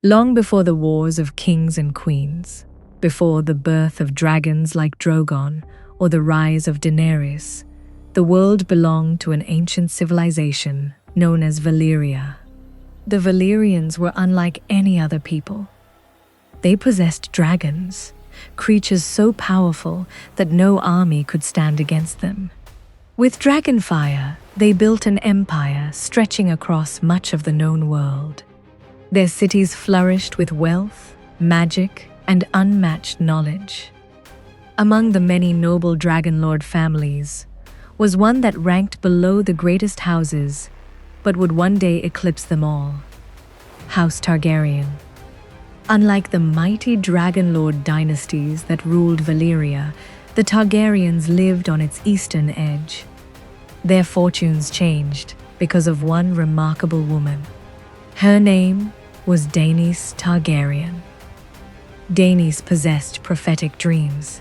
Long before the wars of kings and queens, before the birth of dragons like Drogon or the rise of Daenerys, the world belonged to an ancient civilization known as Valyria. The Valyrians were unlike any other people. They possessed dragons, creatures so powerful that no army could stand against them. With dragonfire, they built an empire stretching across much of the known world. Their cities flourished with wealth, magic, and unmatched knowledge. Among the many noble Dragonlord families was one that ranked below the greatest houses, but would one day eclipse them all: House Targaryen. Unlike the mighty Dragonlord dynasties that ruled Valyria, the Targaryens lived on its eastern edge. Their fortunes changed because of one remarkable woman. Her name was Daenys Targaryen. Daenys possessed prophetic dreams.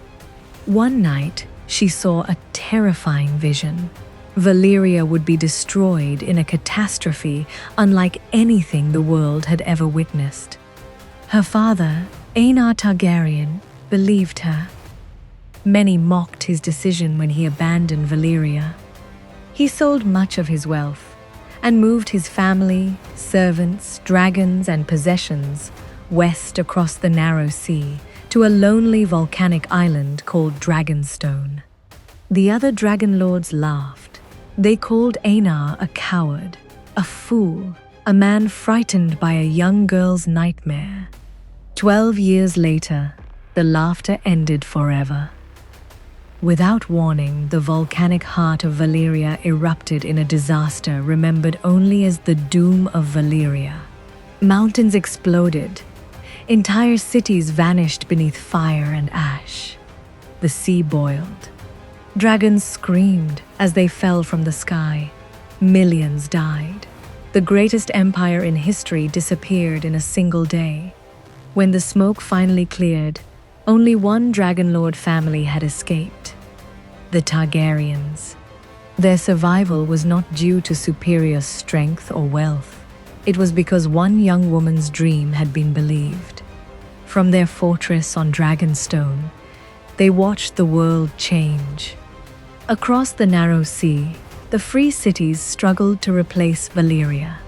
One night, she saw a terrifying vision. Valyria would be destroyed in a catastrophe unlike anything the world had ever witnessed. Her father, Aenar Targaryen, believed her. Many mocked his decision when he abandoned Valyria. He sold much of his wealth and moved his family, servants, dragons, and possessions west across the narrow sea to a lonely volcanic island called Dragonstone. The other Dragonlords laughed. They called Aenar a coward, a fool, a man frightened by a young girl's nightmare. 12 years later, the laughter ended forever. Without warning, the volcanic heart of Valyria erupted in a disaster remembered only as the Doom of Valyria. Mountains exploded. Entire cities vanished beneath fire and ash. The sea boiled. Dragons screamed as they fell from the sky. Millions died. The greatest empire in history disappeared in a single day. When the smoke finally cleared, only one Dragonlord family had escaped: the Targaryens. Their survival was not due to superior strength or wealth. It was because one young woman's dream had been believed. From their fortress on Dragonstone, they watched the world change. Across the narrow sea, the free cities struggled to replace Valyria.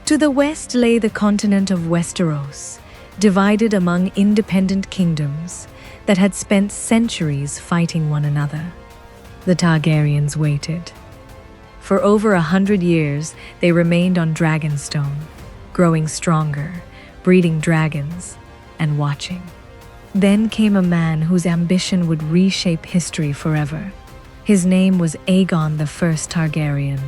To the west lay the continent of Westeros, divided among independent kingdoms that had spent centuries fighting one another. The Targaryens waited. For over 100 years, they remained on Dragonstone, growing stronger, breeding dragons, and watching. Then came a man whose ambition would reshape history forever. His name was Aegon the First Targaryen.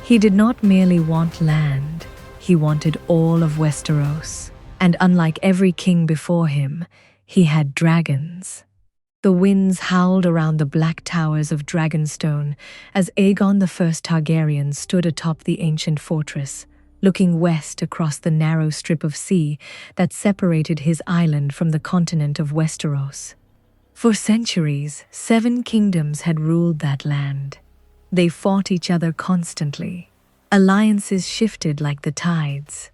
He did not merely want land, he wanted all of Westeros. And unlike every king before him, he had dragons. The winds howled around the black towers of Dragonstone as Aegon the First Targaryen stood atop the ancient fortress, looking west across the narrow strip of sea that separated his island from the continent of Westeros. For centuries, 7 kingdoms had ruled that land. They fought each other constantly. Alliances shifted like the tides.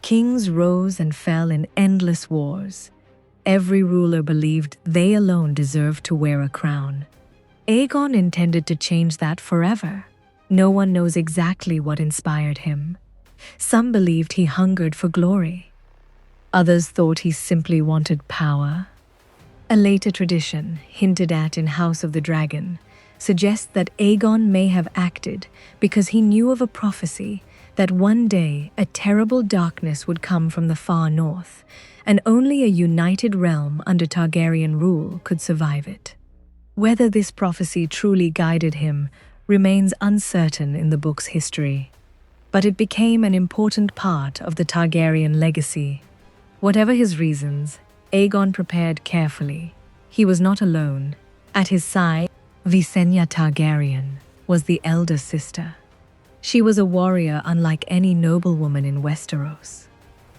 Kings rose and fell in endless wars. Every ruler believed they alone deserved to wear a crown. Aegon intended to change that forever. No one knows exactly what inspired him. Some believed he hungered for glory. Others thought he simply wanted power. A later tradition, hinted at in House of the Dragon, suggests that Aegon may have acted because he knew of a prophecy that one day a terrible darkness would come from the far north, and only a united realm under Targaryen rule could survive it. Whether this prophecy truly guided him remains uncertain in the book's history, but it became an important part of the Targaryen legacy. Whatever his reasons, Aegon prepared carefully. He was not alone. At his side, Visenya Targaryen was the elder sister. She was a warrior unlike any noblewoman in Westeros.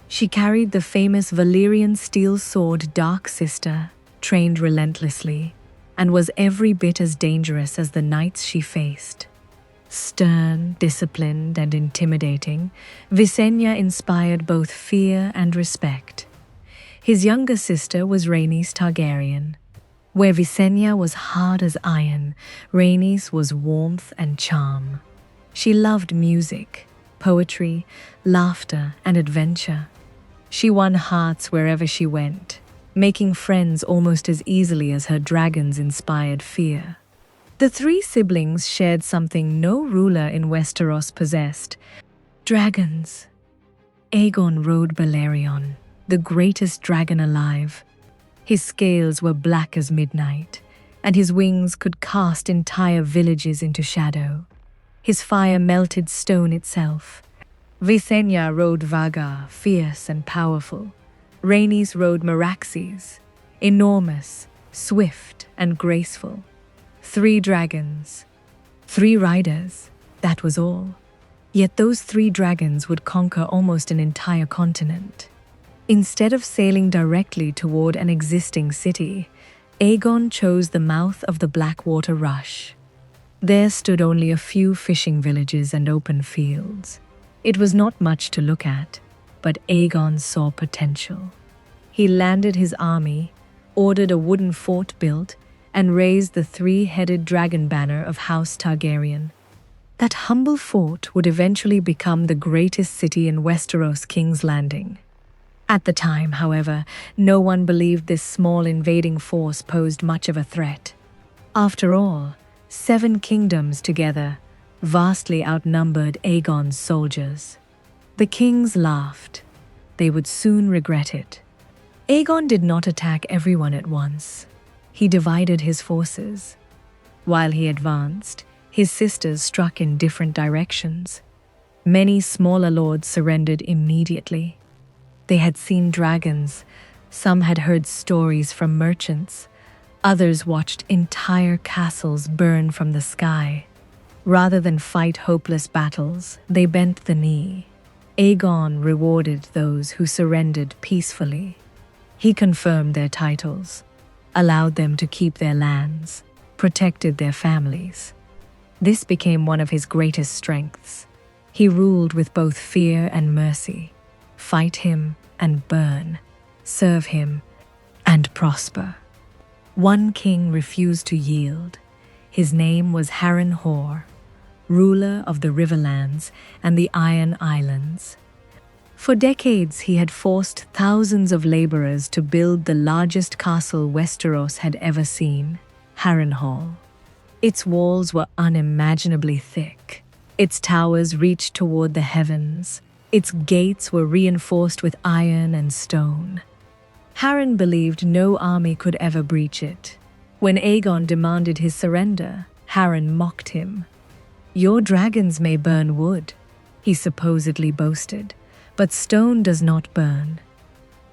She carried the famous Valyrian steel sword Dark Sister, trained relentlessly, and was every bit as dangerous as the knights she faced. Stern, disciplined, and intimidating, Visenya inspired both fear and respect. His younger sister was Rhaenys Targaryen. Where Visenya was hard as iron, Rhaenys was warmth and charm. She loved music, poetry, laughter, and adventure. She won hearts wherever she went, making friends almost as easily as her dragons inspired fear. The three siblings shared something no ruler in Westeros possessed: dragons. Aegon rode Balerion, the greatest dragon alive. His scales were black as midnight, and his wings could cast entire villages into shadow. His fire melted stone itself. Visenya rode Vagar, fierce and powerful. Rhaenys rode Meraxes, enormous, swift, and graceful. 3 dragons, 3 riders, that was all. Yet those 3 dragons would conquer almost an entire continent. Instead of sailing directly toward an existing city, Aegon chose the mouth of the Blackwater Rush. There stood only a few fishing villages and open fields. It was not much to look at, but Aegon saw potential. He landed his army, ordered a wooden fort built, and raised the 3-headed dragon banner of House Targaryen. That humble fort would eventually become the greatest city in Westeros, King's Landing. At the time, however, no one believed this small invading force posed much of a threat. After all, 7 kingdoms together vastly outnumbered Aegon's soldiers. The kings laughed. They would soon regret it. Aegon did not attack everyone at once. He divided his forces. While he advanced, his sisters struck in different directions. Many smaller lords surrendered immediately. They had seen dragons, some had heard stories from merchants, others watched entire castles burn from the sky. Rather than fight hopeless battles, they bent the knee. Aegon rewarded those who surrendered peacefully. He confirmed their titles, allowed them to keep their lands, protected their families. This became one of his greatest strengths. He ruled with both fear and mercy. Fight him and burn, serve him and prosper. One king refused to yield. His name was Harrenhal, ruler of the Riverlands and the Iron Islands. For decades, he had forced thousands of laborers to build the largest castle Westeros had ever seen, Harrenhal. Its walls were unimaginably thick. Its towers reached toward the heavens. Its gates were reinforced with iron and stone. Harren believed no army could ever breach it. When Aegon demanded his surrender, Harren mocked him. "Your dragons may burn wood," he supposedly boasted, "but stone does not burn."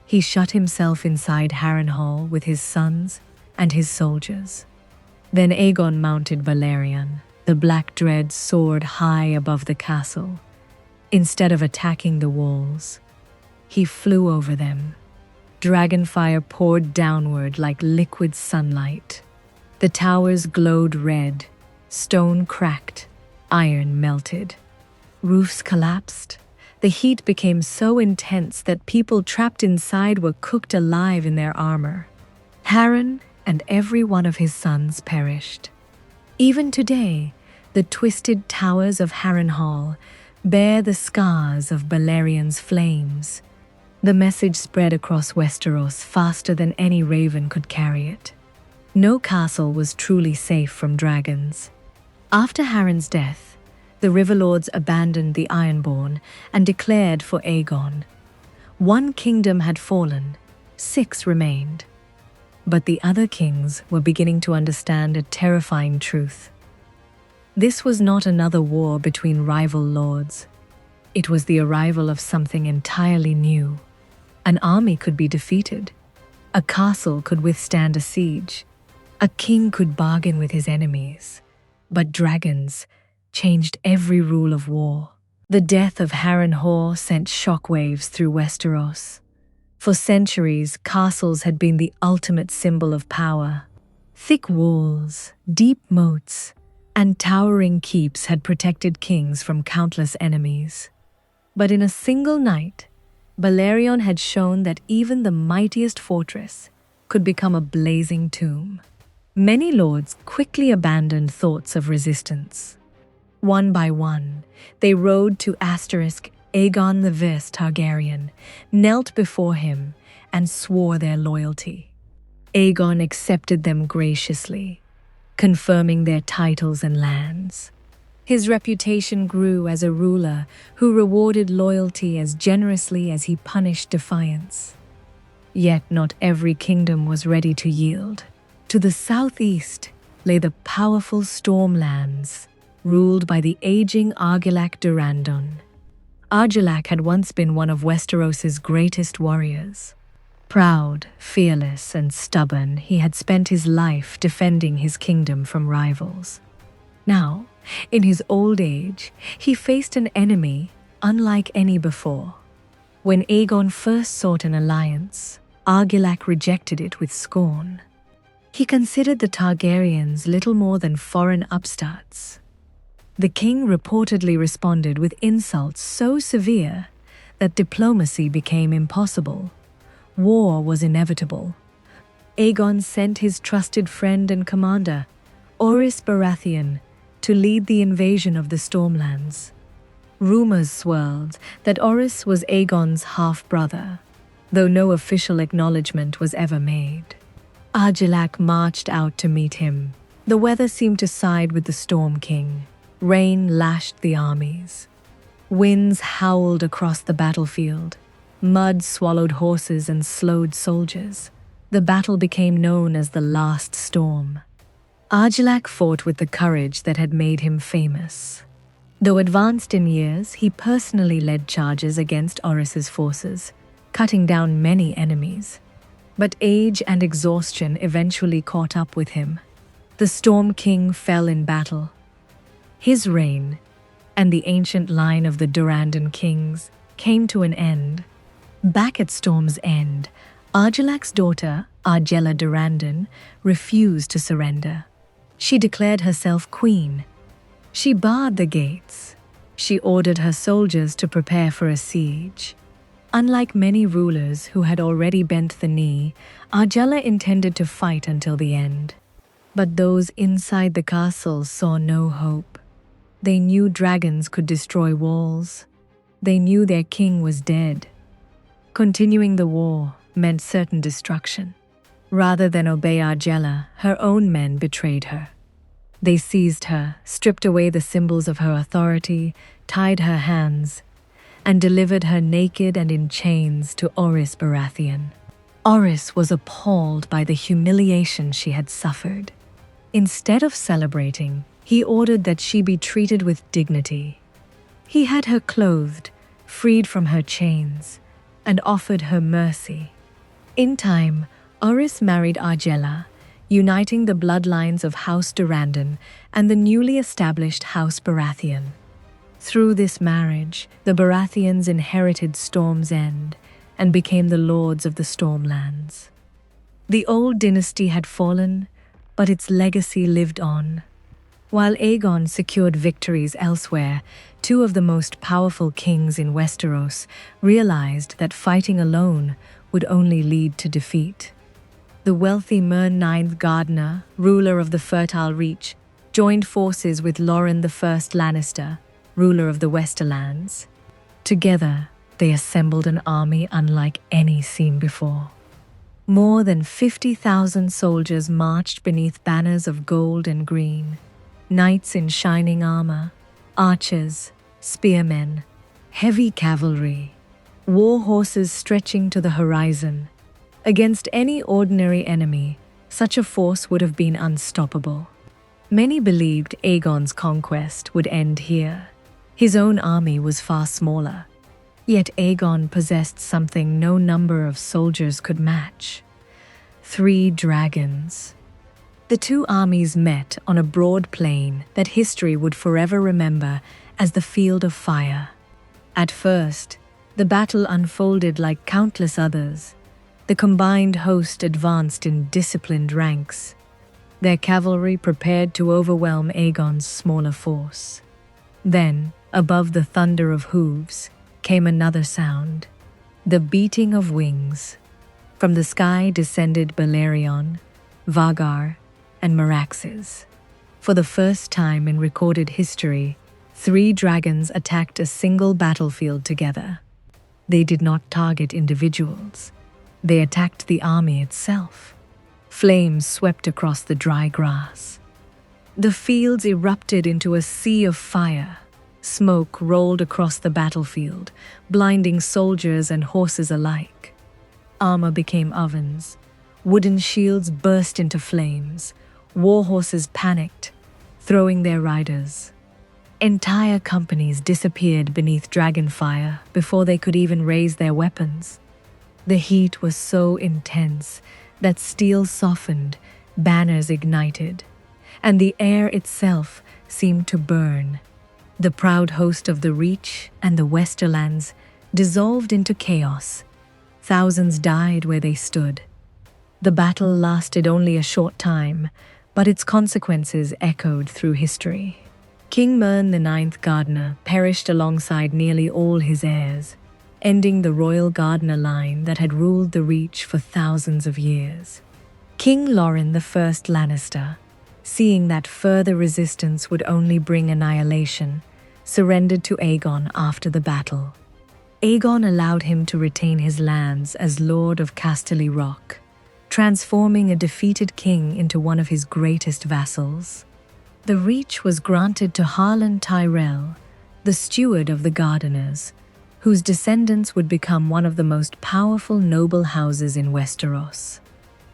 He shut himself inside Harrenhal with his sons and his soldiers. Then Aegon mounted Balerion. The Black Dread soared high above the castle. Instead of attacking the walls, he flew over them. Dragonfire poured downward like liquid sunlight. The towers glowed red, stone cracked, iron melted. Roofs collapsed. The heat became so intense that people trapped inside were cooked alive in their armor. Harren and every one of his sons perished. Even today, the twisted towers of Harrenhal bear the scars of Balerion's flames. The message spread across Westeros faster than any raven could carry it. No castle was truly safe from dragons. After Harren's death, the Riverlords abandoned the Ironborn and declared for Aegon. 1 kingdom had fallen, 6 remained. But the other kings were beginning to understand a terrifying truth. This was not another war between rival lords. It was the arrival of something entirely new. An army could be defeated. A castle could withstand a siege. A king could bargain with his enemies. But dragons changed every rule of war. The death of Harrenhal sent shockwaves through Westeros. For centuries, castles had been the ultimate symbol of power. Thick walls, deep moats, and towering keeps had protected kings from countless enemies. But in a single night, Balerion had shown that even the mightiest fortress could become a blazing tomb. Many lords quickly abandoned thoughts of resistance. One by one, they rode to Aegon the First Targaryen, knelt before him, and swore their loyalty. Aegon accepted them graciously, confirming their titles and lands. His reputation grew as a ruler who rewarded loyalty as generously as he punished defiance. Yet not every kingdom was ready to yield. To the southeast lay the powerful Stormlands, ruled by the aging Argilac Durrandon. Argilac had once been one of Westeros's greatest warriors. Proud, fearless, and stubborn, he had spent his life defending his kingdom from rivals. Now, in his old age, he faced an enemy unlike any before. When Aegon first sought an alliance, Argilac rejected it with scorn. He considered the Targaryens little more than foreign upstarts. The king reportedly responded with insults so severe that diplomacy became impossible. War was inevitable. Aegon sent his trusted friend and commander, Orys Baratheon, to lead the invasion of the Stormlands. Rumors swirled that Orys was Aegon's half-brother, though no official acknowledgement was ever made. Argilac marched out to meet him. The weather seemed to side with the Storm King. Rain lashed the armies. Winds howled across the battlefield. Mud swallowed horses and slowed soldiers. The battle became known as the Last Storm. Argilac fought with the courage that had made him famous. Though advanced in years, he personally led charges against Orys's forces, cutting down many enemies. But age and exhaustion eventually caught up with him. The Storm King fell in battle. His reign, and the ancient line of the Durrandon kings, came to an end. Back at Storm's End, Argilac's daughter, Argella Durrandon, refused to surrender. She declared herself queen. She barred the gates. She ordered her soldiers to prepare for a siege. Unlike many rulers who had already bent the knee, Argella intended to fight until the end. But those inside the castle saw no hope. They knew dragons could destroy walls. They knew their king was dead. Continuing the war meant certain destruction. Rather than obey Argella, her own men betrayed her. They seized her, stripped away the symbols of her authority, tied her hands, and delivered her naked and in chains to Orys Baratheon. Orys was appalled by the humiliation she had suffered. Instead of celebrating, he ordered that she be treated with dignity. He had her clothed, freed from her chains, and offered her mercy. In time, Orys married Argella, uniting the bloodlines of House Durrandon and the newly established House Baratheon. Through this marriage, the Baratheons inherited Storm's End and became the lords of the Stormlands. The old dynasty had fallen, but its legacy lived on. While Aegon secured victories elsewhere, two of the most powerful kings in Westeros realized that fighting alone would only lead to defeat. The wealthy Mern Ninth Gardener, ruler of the Fertile Reach, joined forces with Loren I Lannister, ruler of the Westerlands. Together, they assembled an army unlike any seen before. More than 50,000 soldiers marched beneath banners of gold and green. Knights in shining armor, archers, spearmen, heavy cavalry, war horses stretching to the horizon. Against any ordinary enemy, such a force would have been unstoppable. Many believed Aegon's conquest would end here. His own army was far smaller. Yet Aegon possessed something no number of soldiers could match: 3 dragons. The two armies met on a broad plain that history would forever remember as the Field of Fire. At first, the battle unfolded like countless others. The combined host advanced in disciplined ranks. their cavalry prepared to overwhelm Aegon's smaller force. Then, above the thunder of hooves, came another sound, the beating of wings. From the sky descended Balerion, Vhagar, and Meraxes. For the first time in recorded history, 3 dragons attacked a single battlefield together. They did not target individuals. They attacked the army itself. Flames swept across the dry grass. The fields erupted into a sea of fire. Smoke rolled across the battlefield, blinding soldiers and horses alike. Armor became ovens. Wooden shields burst into flames. War horses panicked, throwing their riders. Entire companies disappeared beneath dragonfire before they could even raise their weapons. The heat was so intense that steel softened, banners ignited, and the air itself seemed to burn. The proud host of the Reach and the Westerlands dissolved into chaos. Thousands died where they stood. The battle lasted only a short time, but its consequences echoed through history. King Mern IX Gardener perished alongside nearly all his heirs, ending the royal Gardener line that had ruled the Reach for thousands of years. King Loren I Lannister, seeing that further resistance would only bring annihilation, surrendered to Aegon after the battle. Aegon allowed him to retain his lands as Lord of Casterly Rock, transforming a defeated king into one of his greatest vassals. The Reach was granted to Harlan Tyrell, the steward of the Gardeners, whose descendants would become one of the most powerful noble houses in Westeros.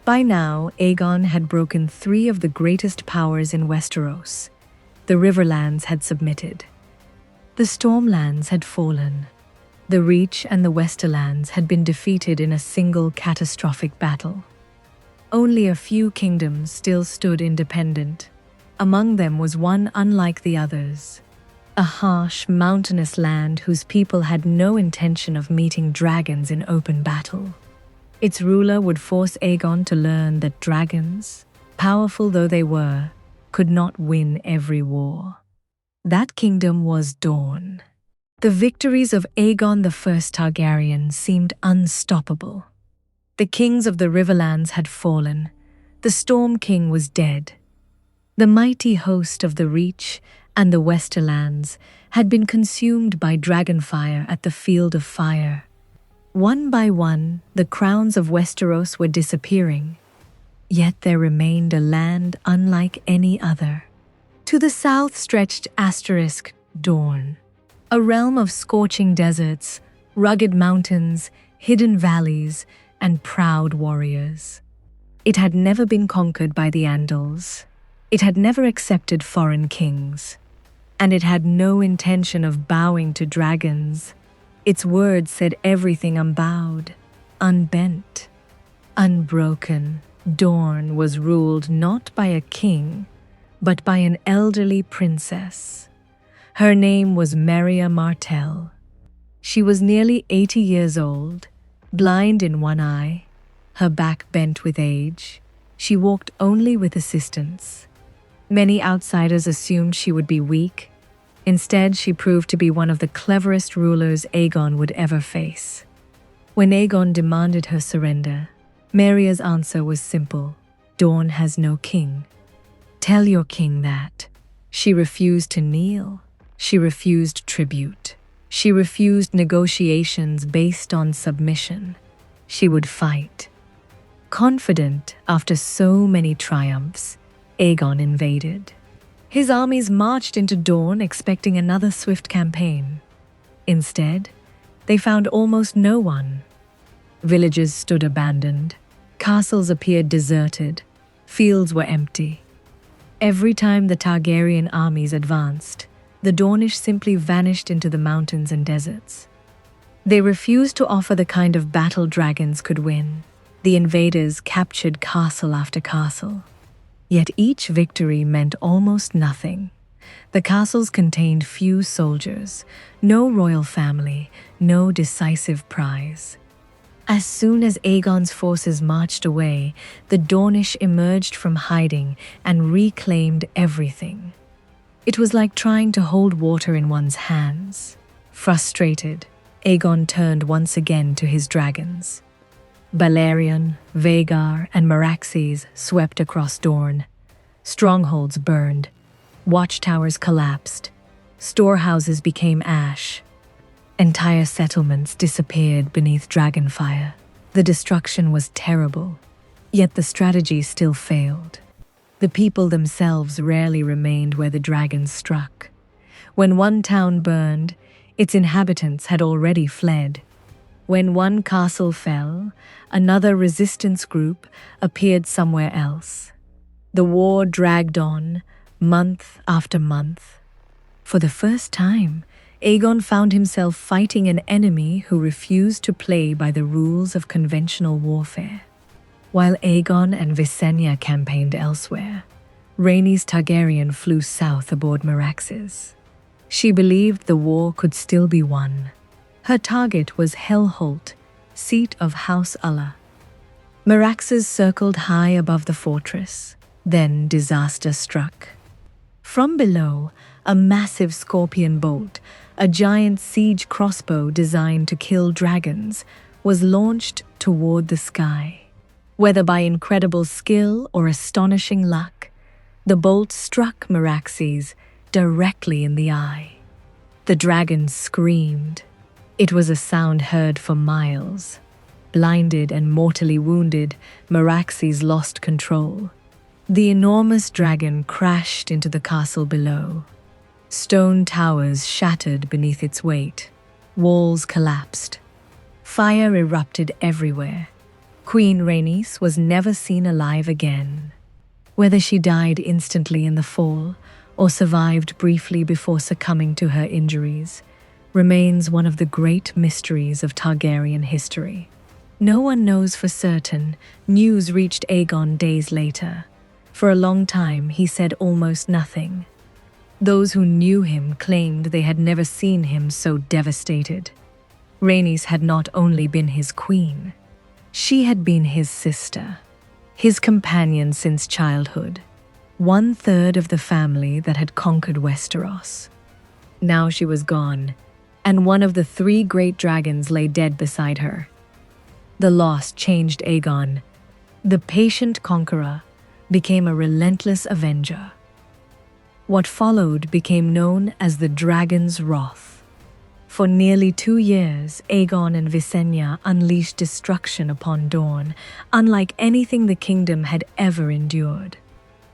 By now, Aegon had broken 3 of the greatest powers in Westeros. The Riverlands had submitted. The Stormlands had fallen. The Reach and the Westerlands had been defeated in a single catastrophic battle. Only a few kingdoms still stood independent. Among them was one unlike the others. A harsh, mountainous land whose people had no intention of meeting dragons in open battle. Its ruler would force Aegon to learn that dragons, powerful though they were, could not win every war. That kingdom was Dorne. The victories of Aegon I Targaryen seemed unstoppable. The kings of the Riverlands had fallen. The Storm King was dead. The mighty host of the Reach and the Westerlands had been consumed by dragonfire at the Field of Fire. One by one, the crowns of Westeros were disappearing. Yet there remained a land unlike any other. To the south stretched Dorne, a realm of scorching deserts, rugged mountains, hidden valleys, and proud warriors. It had never been conquered by the Andals. It had never accepted foreign kings. And it had no intention of bowing to dragons. Its words said everything unbowed, unbent, unbroken. Dorne was ruled not by a king, but by an elderly princess. Her name was Meria Martell. She was nearly 80 years old, blind in one eye, her back bent with age. She walked only with assistance. Many outsiders assumed she would be weak. Instead, she proved to be one of the cleverest rulers Aegon would ever face. When Aegon demanded her surrender, Meria's answer was simple: Dorne has no king. Tell your king that. She refused to kneel. She refused tribute. She refused negotiations based on submission. She would fight. Confident after so many triumphs, Aegon invaded. His armies marched into Dorne expecting another swift campaign. Instead, they found almost no one. Villages stood abandoned. Castles appeared deserted. Fields were empty. Every time the Targaryen armies advanced, the Dornish simply vanished into the mountains and deserts. They refused to offer the kind of battle dragons could win. The invaders captured castle after castle. Yet each victory meant almost nothing. The castles contained few soldiers, no royal family, no decisive prize. As soon as Aegon's forces marched away, the Dornish emerged from hiding and reclaimed everything. It was like trying to hold water in one's hands. Frustrated, Aegon turned once again to his dragons. Balerion, Vhagar, and Meraxes swept across Dorne. Strongholds burned, watchtowers collapsed, storehouses became ash. Entire settlements disappeared beneath dragonfire. The destruction was terrible, yet the strategy still failed. The people themselves rarely remained where the dragons struck. When one town burned, its inhabitants had already fled. When one castle fell, another resistance group appeared somewhere else. The war dragged on, month after month. For the first time, Aegon found himself fighting an enemy who refused to play by the rules of conventional warfare. While Aegon and Visenya campaigned elsewhere, Rhaenys Targaryen flew south aboard Meraxes. She believed the war could still be won. Her target was Hellholt, seat of House Ulla. Meraxes circled high above the fortress. Then disaster struck. From below, a massive scorpion bolt, a giant siege crossbow designed to kill dragons, was launched toward the sky. Whether by incredible skill or astonishing luck, the bolt struck Meraxes directly in the eye. The dragon screamed. It was a sound heard for miles. Blinded and mortally wounded, Meraxes lost control. The enormous dragon crashed into the castle below. Stone towers shattered beneath its weight. Walls collapsed. Fire erupted everywhere. Queen Rhaenys was never seen alive again. Whether she died instantly in the fall or survived briefly before succumbing to her injuries remains one of the great mysteries of Targaryen history. No one knows for certain. News reached Aegon days later. For a long time, he said almost nothing. Those who knew him claimed they had never seen him so devastated. Rhaenys had not only been his queen, she had been his sister, his companion since childhood, 1/3 of the family that had conquered Westeros. Now she was gone, and one of the 3 great dragons lay dead beside her. The loss changed Aegon. The patient conqueror became a relentless avenger. What followed became known as the Dragon's Wrath. For nearly 2 years, Aegon and Visenya unleashed destruction upon Dorne, unlike anything the kingdom had ever endured.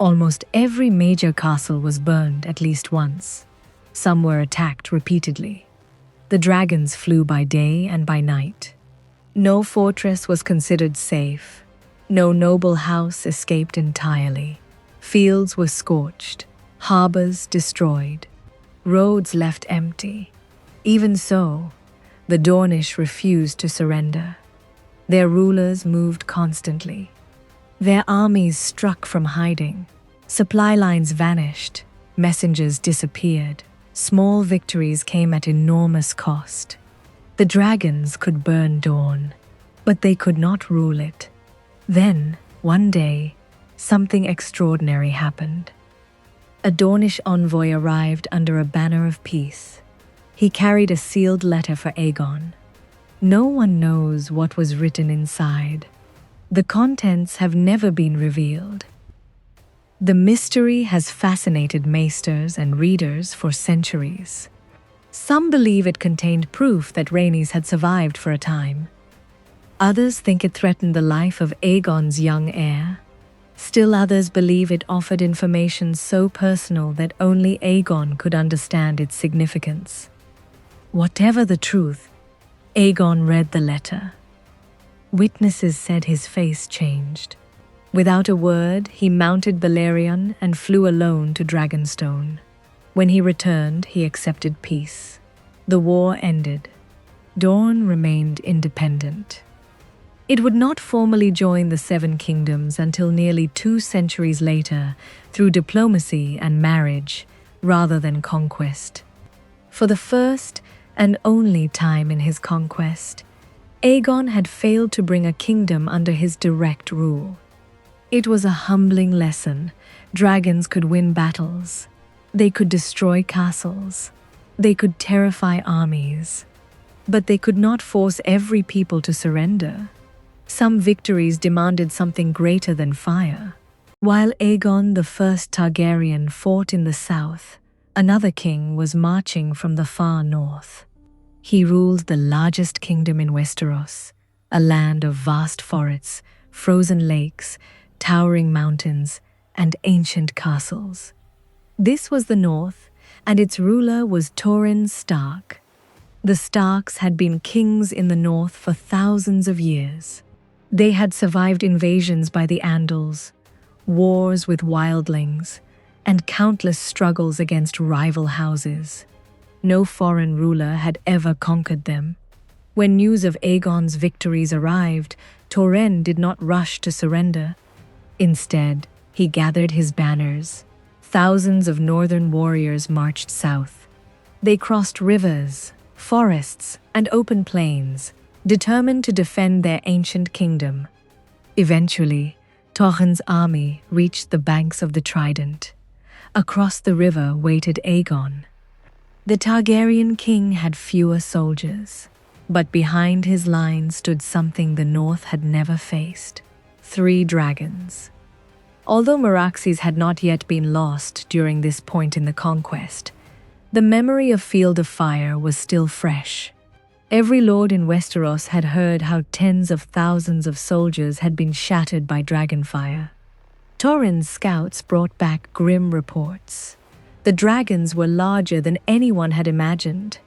Almost every major castle was burned at least once. Some were attacked repeatedly. The dragons flew by day and by night. No fortress was considered safe. No noble house escaped entirely. Fields were scorched, harbors destroyed, roads left empty. Even so, the Dornish refused to surrender. Their rulers moved constantly. Their armies struck from hiding. Supply lines vanished. Messengers disappeared. Small victories came at enormous cost. The dragons could burn Dorne, but they could not rule it. Then, one day, something extraordinary happened. A Dornish envoy arrived under a banner of peace. He carried a sealed letter for Aegon. No one knows what was written inside. The contents have never been revealed. The mystery has fascinated maesters and readers for centuries. Some believe it contained proof that Rhaenys had survived for a time. Others think it threatened the life of Aegon's young heir. Still others believe it offered information so personal that only Aegon could understand its significance. Whatever the truth, Aegon read the letter. Witnesses said his face changed. Without a word, he mounted Balerion and flew alone to Dragonstone. When he returned, he accepted peace. The war ended. Dorne remained independent. It would not formally join the Seven Kingdoms until nearly 2 centuries later, through diplomacy and marriage, rather than conquest. For the first and only time in his conquest, Aegon had failed to bring a kingdom under his direct rule. It was a humbling lesson. Dragons could win battles. They could destroy castles. They could terrify armies. But they could not force every people to surrender. Some victories demanded something greater than fire. While Aegon the First Targaryen fought in the south, another king was marching from the far north. He ruled the largest kingdom in Westeros, a land of vast forests, frozen lakes, towering mountains, and ancient castles. This was the north, and its ruler was Torrhen Stark. The Starks had been kings in the north for thousands of years. They had survived invasions by the Andals, wars with wildlings, and countless struggles against rival houses. No foreign ruler had ever conquered them. When news of Aegon's victories arrived, Torrhen did not rush to surrender. Instead, he gathered his banners. Thousands of northern warriors marched south. They crossed rivers, forests, and open plains, determined to defend their ancient kingdom. Eventually, Torrhen's army reached the banks of the Trident. Across the river waited Aegon. The Targaryen king had fewer soldiers, but behind his lines stood something the North had never faced: 3 dragons. Although Meraxes had not yet been lost during this point in the conquest, the memory of Field of Fire was still fresh. Every lord in Westeros had heard how tens of thousands of soldiers had been shattered by dragonfire. Torrhen's scouts brought back grim reports. The dragons were larger than anyone had imagined.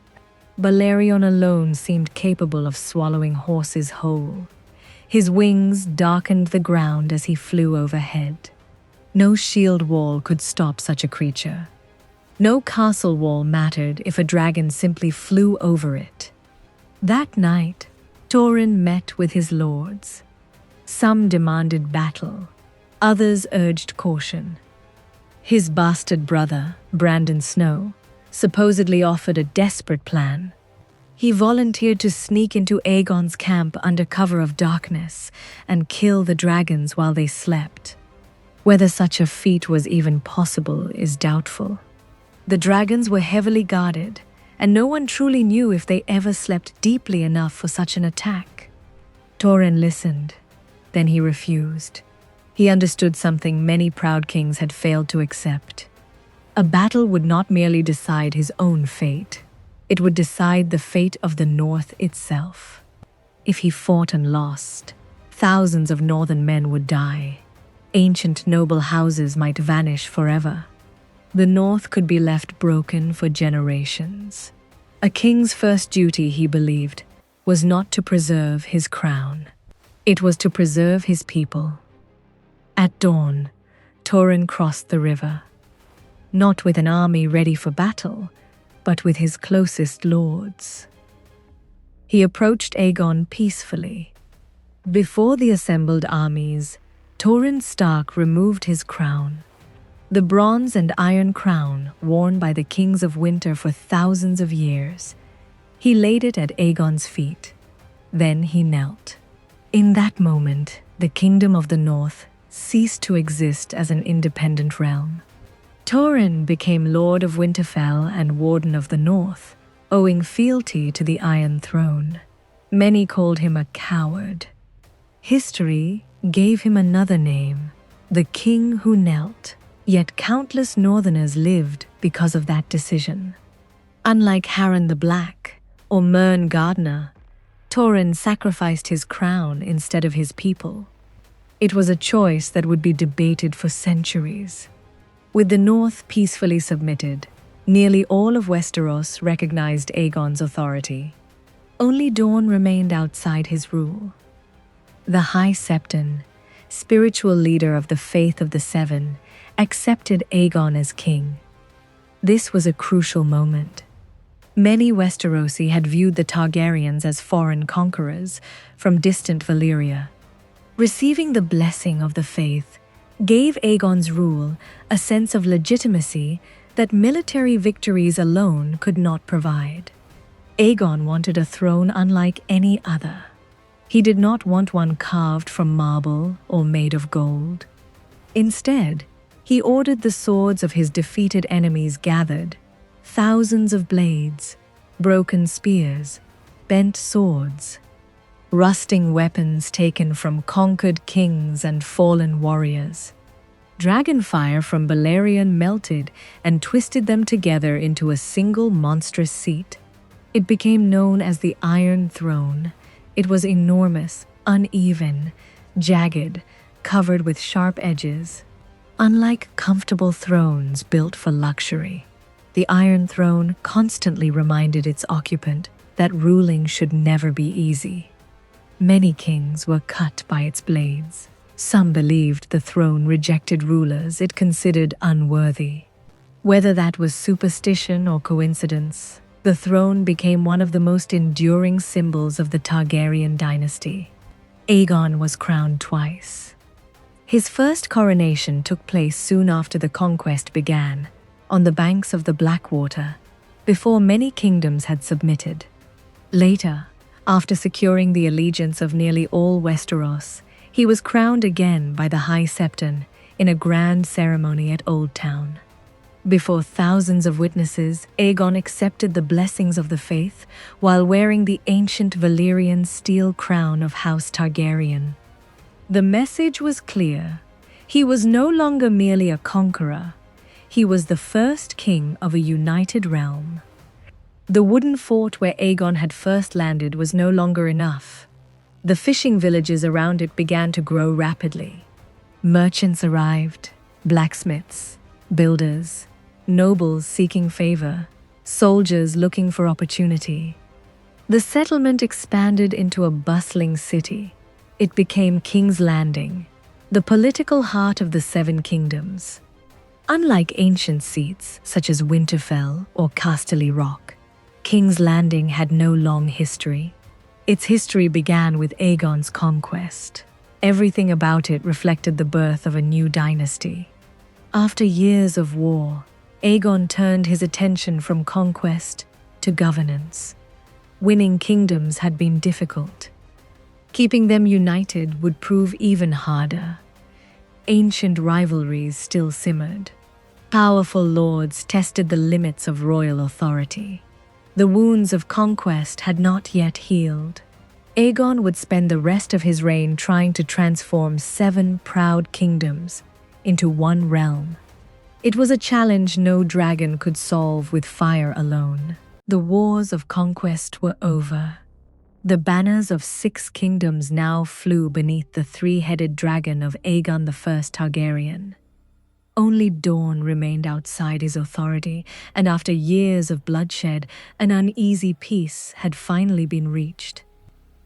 Balerion alone seemed capable of swallowing horses whole. His wings darkened the ground as he flew overhead. No shield wall could stop such a creature. No castle wall mattered if a dragon simply flew over it. That night, Torrhen met with his lords. Some demanded battle. Others urged caution. His bastard brother, Brandon Snow, supposedly offered a desperate plan. He volunteered to sneak into Aegon's camp under cover of darkness and kill the dragons while they slept. Whether such a feat was even possible is doubtful. The dragons were heavily guarded, and no one truly knew if they ever slept deeply enough for such an attack. Torrhen listened, then he refused. He understood something many proud kings had failed to accept. A battle would not merely decide his own fate. It would decide the fate of the North itself. If he fought and lost, thousands of northern men would die. Ancient noble houses might vanish forever. The North could be left broken for generations. A king's first duty, he believed, was not to preserve his crown. It was to preserve his people. At dawn, Torrhen crossed the river. Not with an army ready for battle, but with his closest lords. He approached Aegon peacefully. Before the assembled armies, Torrhen Stark removed his crown. The bronze and iron crown worn by the kings of winter for thousands of years. He laid it at Aegon's feet. Then he knelt. In that moment, the kingdom of the North ceased to exist as an independent realm. Torrhen became Lord of Winterfell and Warden of the North, owing fealty to the Iron Throne. Many called him a coward. History gave him another name, the King Who Knelt. Yet countless Northerners lived because of that decision. Unlike Harren the Black or Mern Gardner, Torrhen sacrificed his crown instead of his people. It was a choice that would be debated for centuries. With the North peacefully submitted, nearly all of Westeros recognized Aegon's authority. Only Dorne remained outside his rule. The High Septon, spiritual leader of the Faith of the Seven, accepted Aegon as king. This was a crucial moment. Many Westerosi had viewed the Targaryens as foreign conquerors from distant Valyria. Receiving the blessing of the faith gave Aegon's rule a sense of legitimacy that military victories alone could not provide. Aegon wanted a throne unlike any other. He did not want one carved from marble or made of gold. Instead, he ordered the swords of his defeated enemies gathered, thousands of blades, broken spears, bent swords, rusting weapons taken from conquered kings and fallen warriors. Dragonfire from Balerion melted and twisted them together into a single monstrous seat. It became known as the Iron Throne. It was enormous, uneven, jagged, covered with sharp edges. Unlike comfortable thrones built for luxury, the Iron Throne constantly reminded its occupant that ruling should never be easy. Many kings were cut by its blades. Some believed the throne rejected rulers it considered unworthy. Whether that was superstition or coincidence, the throne became one of the most enduring symbols of the Targaryen dynasty. Aegon was crowned twice. His first coronation took place soon after the conquest began, on the banks of the Blackwater, before many kingdoms had submitted. Later, after securing the allegiance of nearly all Westeros, he was crowned again by the High Septon in a grand ceremony at Old Town. Before thousands of witnesses, Aegon accepted the blessings of the faith while wearing the ancient Valyrian steel crown of House Targaryen. The message was clear. He was no longer merely a conqueror. He was the first king of a united realm. The wooden fort where Aegon had first landed was no longer enough. The fishing villages around it began to grow rapidly. Merchants arrived, blacksmiths, builders, nobles seeking favor, soldiers looking for opportunity. The settlement expanded into a bustling city. It became King's Landing, the political heart of the Seven Kingdoms. Unlike ancient seats such as Winterfell or Casterly Rock, King's Landing had no long history. Its history began with Aegon's conquest. Everything about it reflected the birth of a new dynasty. After years of war, Aegon turned his attention from conquest to governance. Winning kingdoms had been difficult. Keeping them united would prove even harder. Ancient rivalries still simmered. Powerful lords tested the limits of royal authority. The wounds of conquest had not yet healed. Aegon would spend the rest of his reign trying to transform 7 proud kingdoms into one realm. It was a challenge no dragon could solve with fire alone. The wars of conquest were over. The banners of 6 kingdoms now flew beneath the 3-headed dragon of Aegon I Targaryen. Only Dorne remained outside his authority, and after years of bloodshed, an uneasy peace had finally been reached.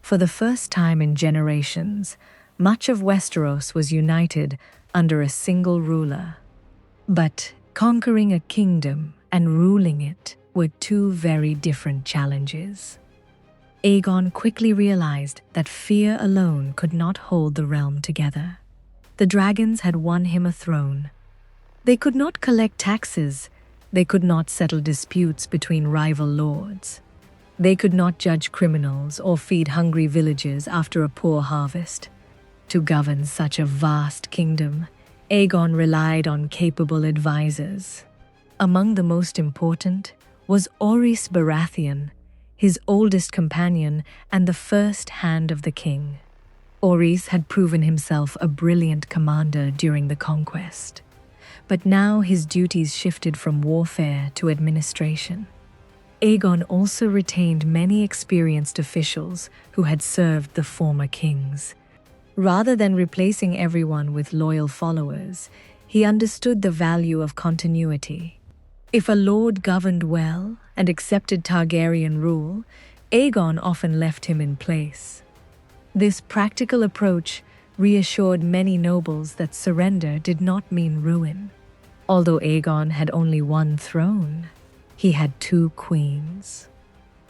For the first time in generations, much of Westeros was united under a single ruler. But conquering a kingdom and ruling it were 2 very different challenges. Aegon quickly realized that fear alone could not hold the realm together. The dragons had won him a throne. They could not collect taxes. They could not settle disputes between rival lords. They could not judge criminals or feed hungry villagers after a poor harvest. To govern such a vast kingdom, Aegon relied on capable advisors. Among the most important was Orys Baratheon, his oldest companion and the first hand of the king. Orys had proven himself a brilliant commander during the conquest. But now his duties shifted from warfare to administration. Aegon also retained many experienced officials who had served the former kings. Rather than replacing everyone with loyal followers, he understood the value of continuity. If a lord governed well and accepted Targaryen rule, Aegon often left him in place. This practical approach reassured many nobles that surrender did not mean ruin. Although Aegon had only one throne, he had 2 queens.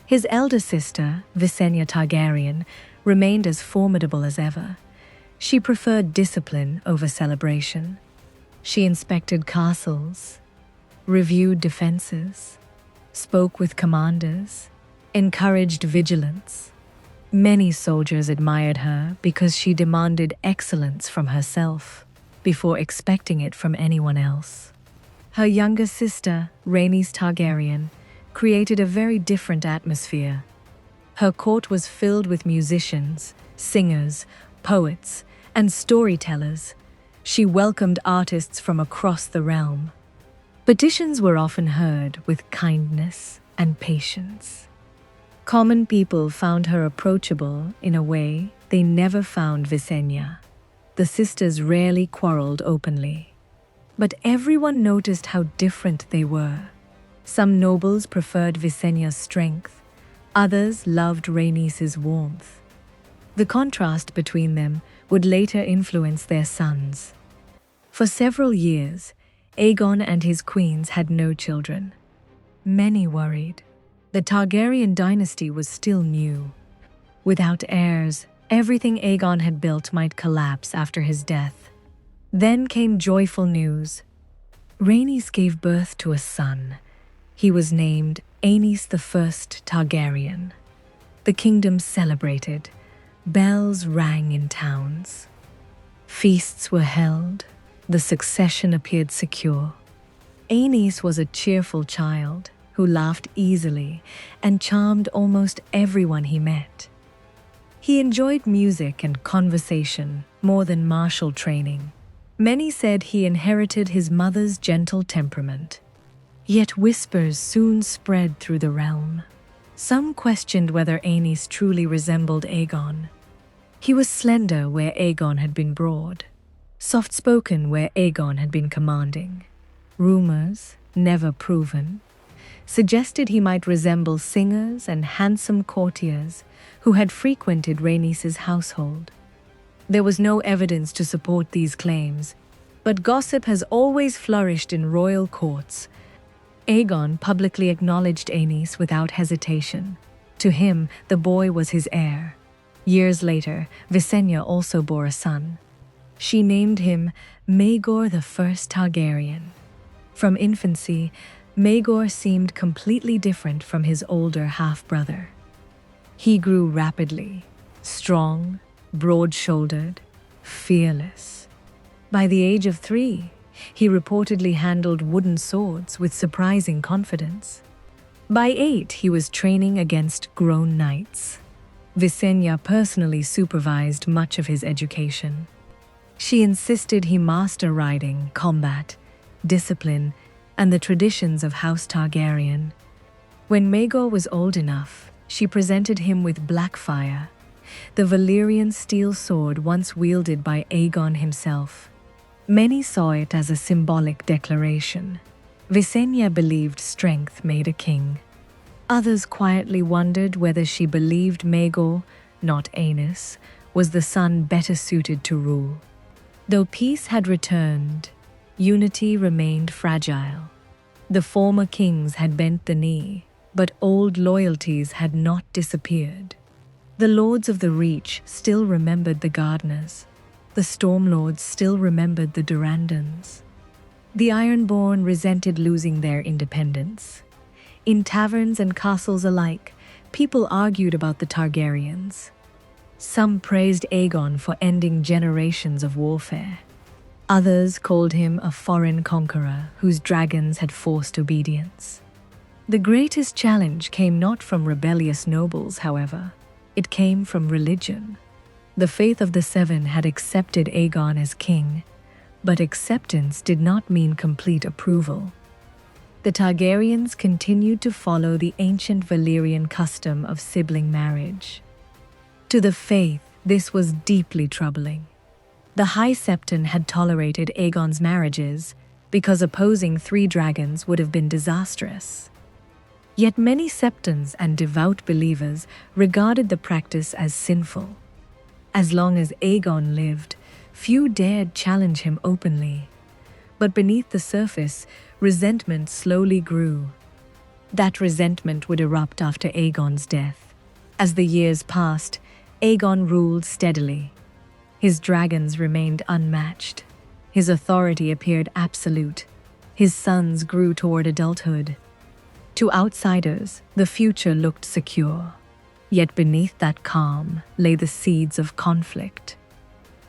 His elder sister, Visenya Targaryen, remained as formidable as ever. She preferred discipline over celebration. She inspected castles, reviewed defenses, spoke with commanders, encouraged vigilance. Many soldiers admired her because she demanded excellence from herself before expecting it from anyone else. Her younger sister, Rhaenys Targaryen, created a very different atmosphere. Her court was filled with musicians, singers, poets, and storytellers. She welcomed artists from across the realm. Petitions were often heard with kindness and patience. Common people found her approachable in a way they never found Visenya. The sisters rarely quarreled openly. But everyone noticed how different they were. Some nobles preferred Visenya's strength, others loved Rhaenys' warmth. The contrast between them would later influence their sons. For several years, Aegon and his queens had no children. Many worried. The Targaryen dynasty was still new. Without heirs, everything Aegon had built might collapse after his death. Then came joyful news. Rhaenys gave birth to a son. He was named Aenys I Targaryen. The kingdom celebrated. Bells rang in towns. Feasts were held. The succession appeared secure. Aenys was a cheerful child who laughed easily and charmed almost everyone he met. He enjoyed music and conversation more than martial training. Many said he inherited his mother's gentle temperament. Yet whispers soon spread through the realm. Some questioned whether Aenys truly resembled Aegon. He was slender where Aegon had been broad, soft-spoken where Aegon had been commanding. Rumors, never proven, suggested he might resemble singers and handsome courtiers who had frequented Rhaenys' household. There was no evidence to support these claims, but gossip has always flourished in royal courts. Aegon publicly acknowledged Aenys without hesitation. To him, the boy was his heir. Years later, Visenya also bore a son. She named him Maegor I Targaryen. From infancy, Maegor seemed completely different from his older half-brother. He grew rapidly, strong, broad-shouldered, fearless. By the age of 3, he reportedly handled wooden swords with surprising confidence. By 8, he was training against grown knights. Visenya personally supervised much of his education. She insisted he master riding, combat, discipline, and the traditions of House Targaryen. When Maegor was old enough, she presented him with Blackfyre, the Valyrian steel sword once wielded by Aegon himself. Many saw it as a symbolic declaration. Visenya believed strength made a king. Others quietly wondered whether she believed Maegor, not Aenys, was the son better suited to rule. Though peace had returned, unity remained fragile. The former kings had bent the knee, but old loyalties had not disappeared. The Lords of the Reach still remembered the Gardeners. The Stormlords still remembered the Durandons. The Ironborn resented losing their independence. In taverns and castles alike, people argued about the Targaryens. Some praised Aegon for ending generations of warfare. Others called him a foreign conqueror whose dragons had forced obedience. The greatest challenge came not from rebellious nobles, however. It came from religion. The faith of the Seven had accepted Aegon as king, but acceptance did not mean complete approval. The Targaryens continued to follow the ancient Valyrian custom of sibling marriage. To the faith, this was deeply troubling. The High Septon had tolerated Aegon's marriages because opposing 3 dragons would have been disastrous. Yet many Septons and devout believers regarded the practice as sinful. As long as Aegon lived, few dared challenge him openly. But beneath the surface, resentment slowly grew. That resentment would erupt after Aegon's death. As the years passed, Aegon ruled steadily. His dragons remained unmatched. His authority appeared absolute. His sons grew toward adulthood. To outsiders, the future looked secure. Yet beneath that calm lay the seeds of conflict.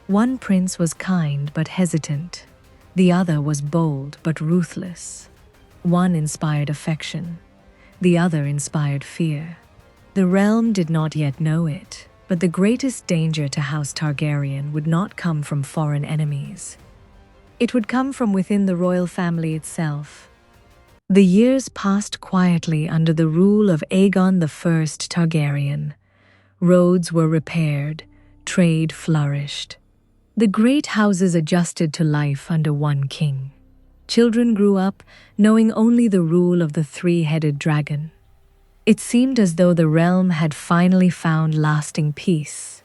One prince was kind but hesitant. The other was bold but ruthless. One inspired affection. The other inspired fear. The realm did not yet know it, but the greatest danger to House Targaryen would not come from foreign enemies. It would come from within the royal family itself. The years passed quietly under the rule of Aegon I Targaryen. Roads were repaired, trade flourished. The great houses adjusted to life under one king. Children grew up knowing only the rule of the three-headed dragon. It seemed as though the realm had finally found lasting peace.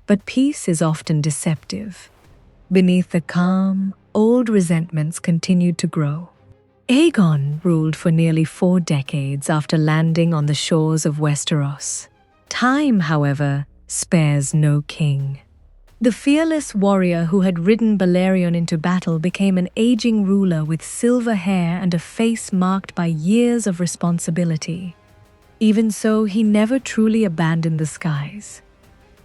But peace is often deceptive. Beneath the calm, old resentments continued to grow. Aegon ruled for nearly 4 decades after landing on the shores of Westeros. Time, however, spares no king. The fearless warrior who had ridden Balerion into battle became an aging ruler with silver hair and a face marked by years of responsibility. Even so, he never truly abandoned the skies.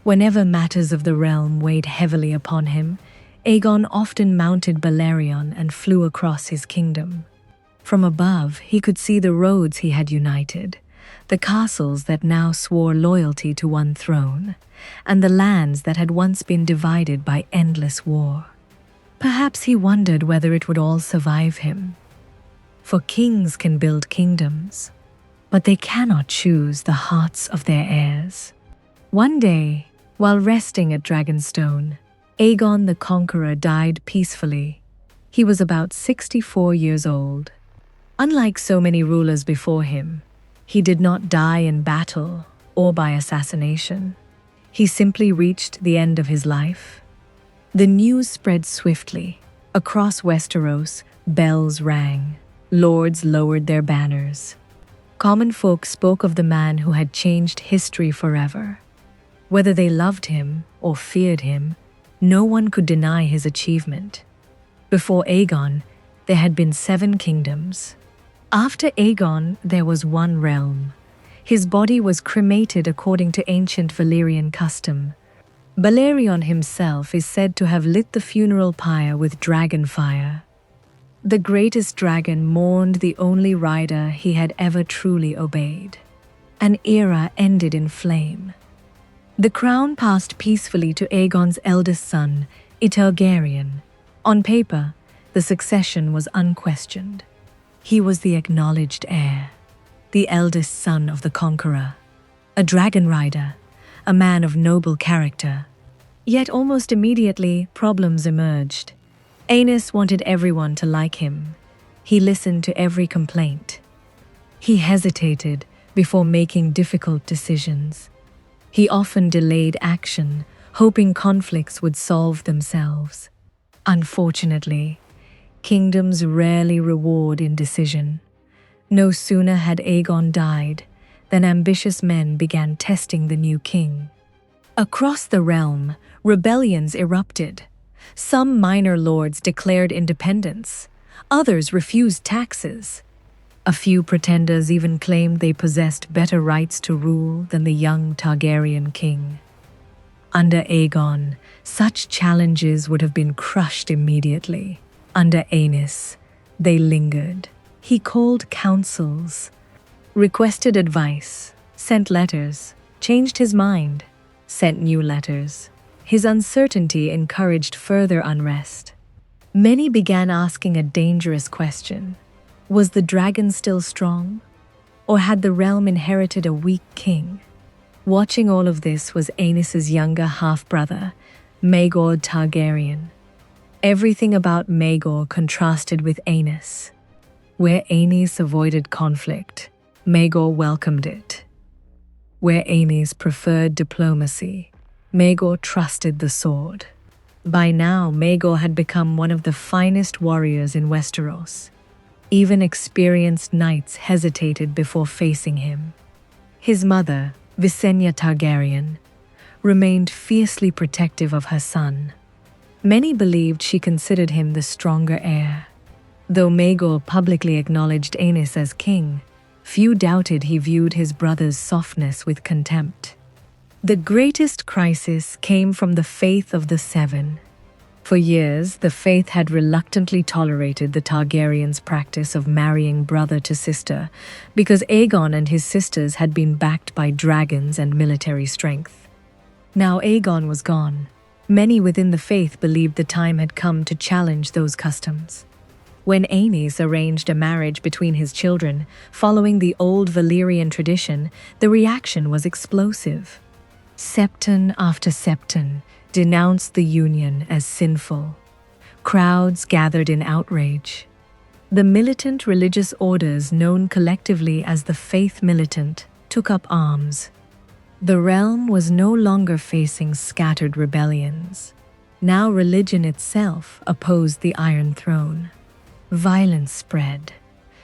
Whenever matters of the realm weighed heavily upon him, Aegon often mounted Balerion and flew across his kingdom. From above, he could see the roads he had united, the castles that now swore loyalty to one throne, and the lands that had once been divided by endless war. Perhaps he wondered whether it would all survive him. For kings can build kingdoms, but they cannot choose the hearts of their heirs. One day, while resting at Dragonstone, Aegon the Conqueror died peacefully. He was about 64 years old. Unlike so many rulers before him, he did not die in battle or by assassination. He simply reached the end of his life. The news spread swiftly. Across Westeros, bells rang. Lords lowered their banners. Common folk spoke of the man who had changed history forever. Whether they loved him or feared him, no one could deny his achievement. Before Aegon, there had been 7 kingdoms. After Aegon, there was one realm. His body was cremated according to ancient Valyrian custom. Balerion himself is said to have lit the funeral pyre with dragon fire. The greatest dragon mourned the only rider he had ever truly obeyed. An era ended in flame. The crown passed peacefully to Aegon's eldest son, Targaryen. On paper, the succession was unquestioned. He was the acknowledged heir, the eldest son of the Conqueror, a dragon rider, a man of noble character. Yet almost immediately, problems emerged. Aenys wanted everyone to like him. He listened to every complaint. He hesitated before making difficult decisions. He often delayed action, hoping conflicts would solve themselves. Unfortunately, kingdoms rarely reward indecision. No sooner had Aegon died than ambitious men began testing the new king. Across the realm, rebellions erupted. Some minor lords declared independence. Others refused taxes. A few pretenders even claimed they possessed better rights to rule than the young Targaryen king. Under Aegon, such challenges would have been crushed immediately. Under Aenys, they lingered. He called councils, requested advice, sent letters, changed his mind, sent new letters. His uncertainty encouraged further unrest. Many began asking a dangerous question. Was the dragon still strong? Or had the realm inherited a weak king? Watching all of this was Aenys' younger half-brother, Maegor Targaryen. Everything about Maegor contrasted with Aenys. Where Aenys avoided conflict, Maegor welcomed it. Where Aenys preferred diplomacy, Maegor trusted the sword. By now, Maegor had become one of the finest warriors in Westeros. Even experienced knights hesitated before facing him. His mother, Visenya Targaryen, remained fiercely protective of her son. Many believed she considered him the stronger heir. Though Maegor publicly acknowledged Aenys as king, Few doubted he viewed his brother's softness with contempt. The greatest crisis came from the faith of the Seven. For years, the faith had reluctantly tolerated the Targaryens' practice of marrying brother to sister because Aegon and his sisters had been backed by dragons and military strength. Now Aegon was gone. Many within the faith believed the time had come to challenge those customs. When Aenys arranged a marriage between his children, following the old Valyrian tradition, the reaction was explosive. Septon after septon denounced the union as sinful. Crowds gathered in outrage. The militant religious orders known collectively as the Faith Militant took up arms. The realm was no longer facing scattered rebellions. Now religion itself opposed the Iron Throne. Violence spread.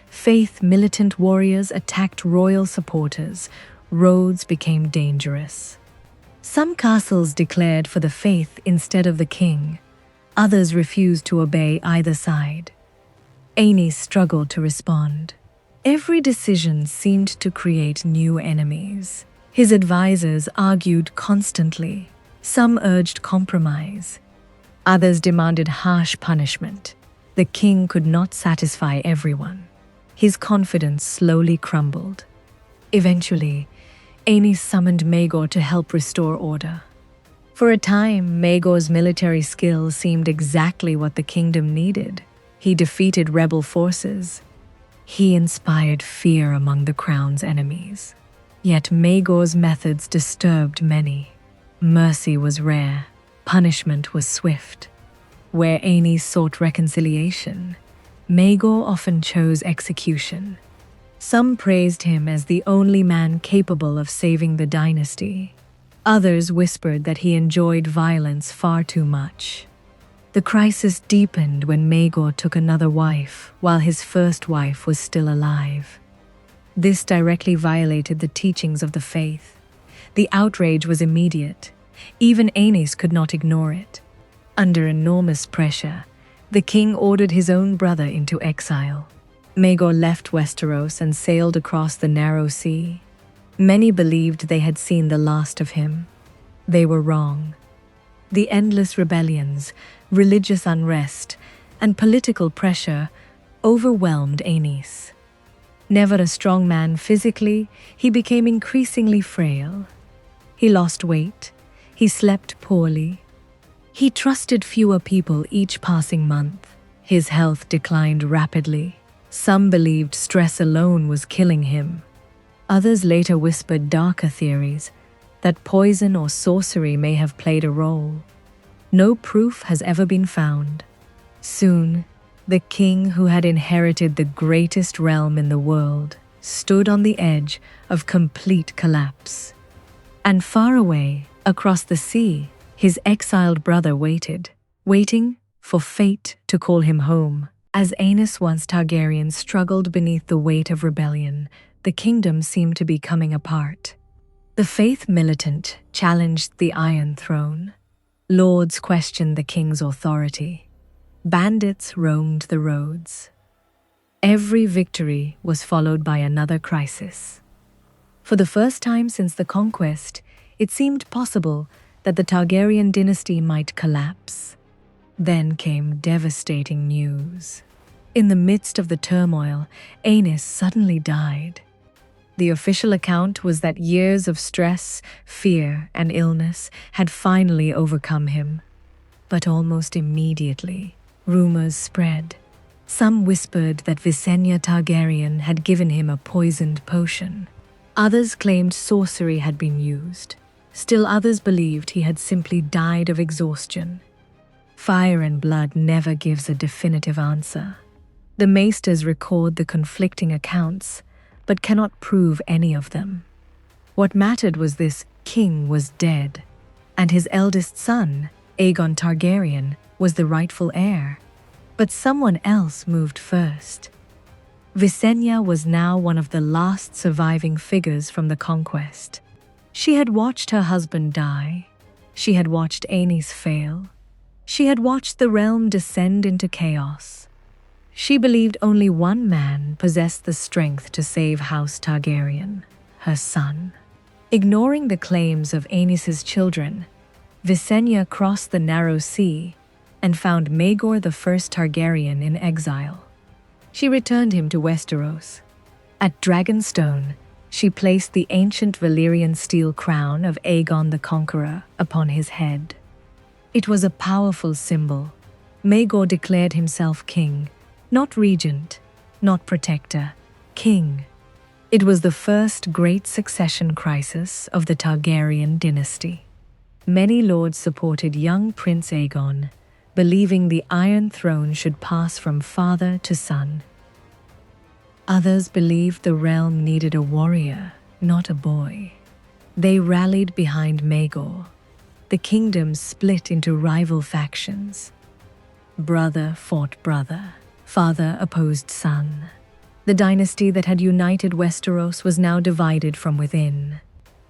Faith militant warriors attacked royal supporters. Roads became dangerous. Some castles declared for the faith instead of the king. Others refused to obey either side. Aenys struggled to respond. Every decision seemed to create new enemies. His advisors argued constantly. Some urged compromise. Others demanded harsh punishment. The king could not satisfy everyone. His confidence slowly crumbled. Eventually, Aenys summoned Maegor to help restore order. For a time, Maegor's military skill seemed exactly what the kingdom needed. He defeated rebel forces. He inspired fear among the crown's enemies. Yet Maegor's methods disturbed many. Mercy was rare. Punishment was swift. Where Aenys sought reconciliation, Maegor often chose execution. Some praised him as the only man capable of saving the dynasty. Others whispered that he enjoyed violence far too much. The crisis deepened when Maegor took another wife while his first wife was still alive. This directly violated the teachings of the faith. The outrage was immediate. Even Aenys could not ignore it. Under enormous pressure, the king ordered his own brother into exile. Maegor left Westeros and sailed across the narrow sea. Many believed they had seen the last of him. They were wrong. The endless rebellions, religious unrest, and political pressure overwhelmed Aenys. Never a strong man physically, he became increasingly frail. He lost weight. He slept poorly. He trusted fewer people each passing month. His health declined rapidly. Some believed stress alone was killing him. Others later whispered darker theories, that poison or sorcery may have played a role. No proof has ever been found. Soon, the king who had inherited the greatest realm in the world stood on the edge of complete collapse. And far away, across the sea, his exiled brother waiting for fate to call him home. As Aenys once Targaryen struggled beneath the weight of rebellion, the kingdom seemed to be coming apart. The Faith Militant challenged the Iron Throne. Lords questioned the king's authority. Bandits roamed the roads. Every victory was followed by another crisis. For the first time since the conquest, it seemed possible that the Targaryen dynasty might collapse. Then came devastating news. In the midst of the turmoil, Aenys suddenly died. The official account was that years of stress, fear, and illness had finally overcome him. But almost immediately, rumors spread. Some whispered that Visenya Targaryen had given him a poisoned potion. Others claimed sorcery had been used. Still others believed he had simply died of exhaustion. Fire and blood never gives a definitive answer. The maesters record the conflicting accounts, but cannot prove any of them. What mattered was this king was dead, and his eldest son, Aegon Targaryen, was the rightful heir. But someone else moved first. Visenya was now one of the last surviving figures from the conquest. She had watched her husband die. She had watched Aenys fail. She had watched the realm descend into chaos. She believed only one man possessed the strength to save House Targaryen, her son. Ignoring the claims of Aenys's children, Visenya crossed the narrow sea and found Maegor the First Targaryen in exile. She returned him to Westeros. At Dragonstone, she placed the ancient Valyrian steel crown of Aegon the Conqueror upon his head. It was a powerful symbol. Maegor declared himself king, not regent, not protector, king. It was the first great succession crisis of the Targaryen dynasty. Many lords supported young Prince Aegon, believing the Iron Throne should pass from father to son. Others believed the realm needed a warrior, not a boy. They rallied behind Maegor. The kingdom split into rival factions. Brother fought brother. Father opposed son. The dynasty that had united Westeros was now divided from within.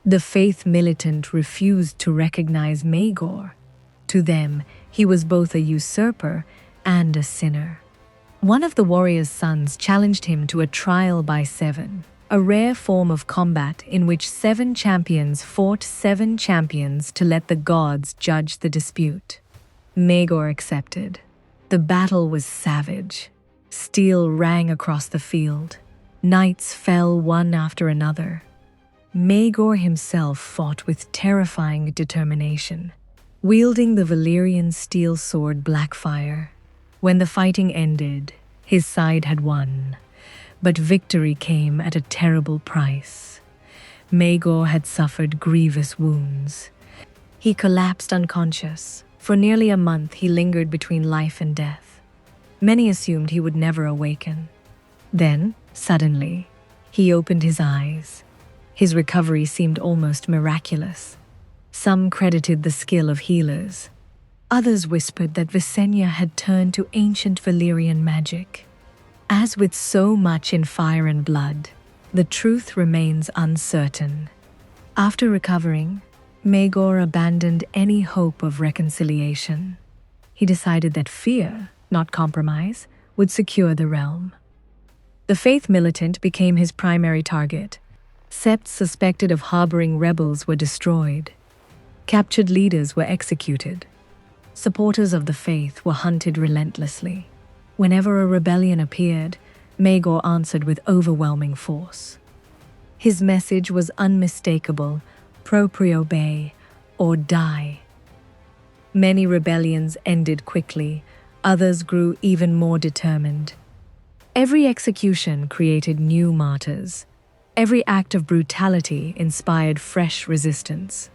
The faith militant refused to recognize Maegor. To them, he was both a usurper and a sinner. One of the warrior's sons challenged him to a trial by 7, a rare form of combat in which 7 champions fought 7 champions to let the gods judge the dispute. Maegor accepted. The battle was savage. Steel rang across the field. Knights fell one after another. Maegor himself fought with terrifying determination, wielding the Valyrian steel sword Blackfire. When the fighting ended, his side had won, but victory came at a terrible price. Maegor had suffered grievous wounds. He collapsed unconscious. For nearly a month he lingered between life and death. Many assumed he would never awaken. Then, suddenly, he opened his eyes. His recovery seemed almost miraculous. Some credited the skill of healers. Others whispered that Visenya had turned to ancient Valyrian magic. As with so much in Fire and Blood, the truth remains uncertain. After recovering, Maegor abandoned any hope of reconciliation. He decided that fear, not compromise, would secure the realm. The faith militant became his primary target. Septs suspected of harboring rebels were destroyed. Captured leaders were executed. Supporters of the faith were hunted relentlessly. Whenever a rebellion appeared, Maegor answered with overwhelming force. His message was unmistakable: proprio obey, or die. Many rebellions ended quickly. Others grew even more determined. Every execution created new martyrs. Every act of brutality inspired fresh resistance.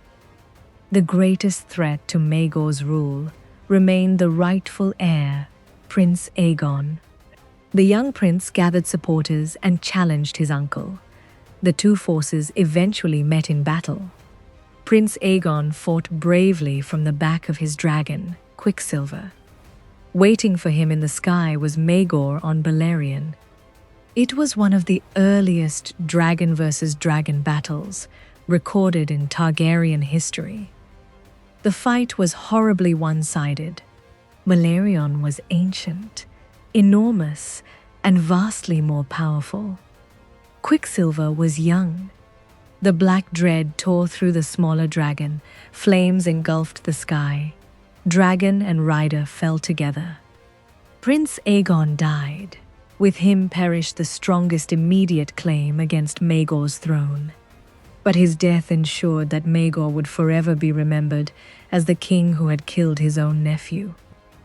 The greatest threat to Maegor's rule remained the rightful heir, Prince Aegon. The young prince gathered supporters and challenged his uncle. The two forces eventually met in battle. Prince Aegon fought bravely from the back of his dragon, Quicksilver. Waiting for him in the sky was Maegor on Balerion. It was one of the earliest dragon versus dragon battles recorded in Targaryen history. The fight was horribly one-sided. Balerion was ancient, enormous, and vastly more powerful. Quicksilver was young. The black dread tore through the smaller dragon. Flames engulfed the sky. Dragon and rider fell together. Prince Aegon died. With him perished the strongest immediate claim against Maegor's throne. But his death ensured that Maegor would forever be remembered as the king who had killed his own nephew.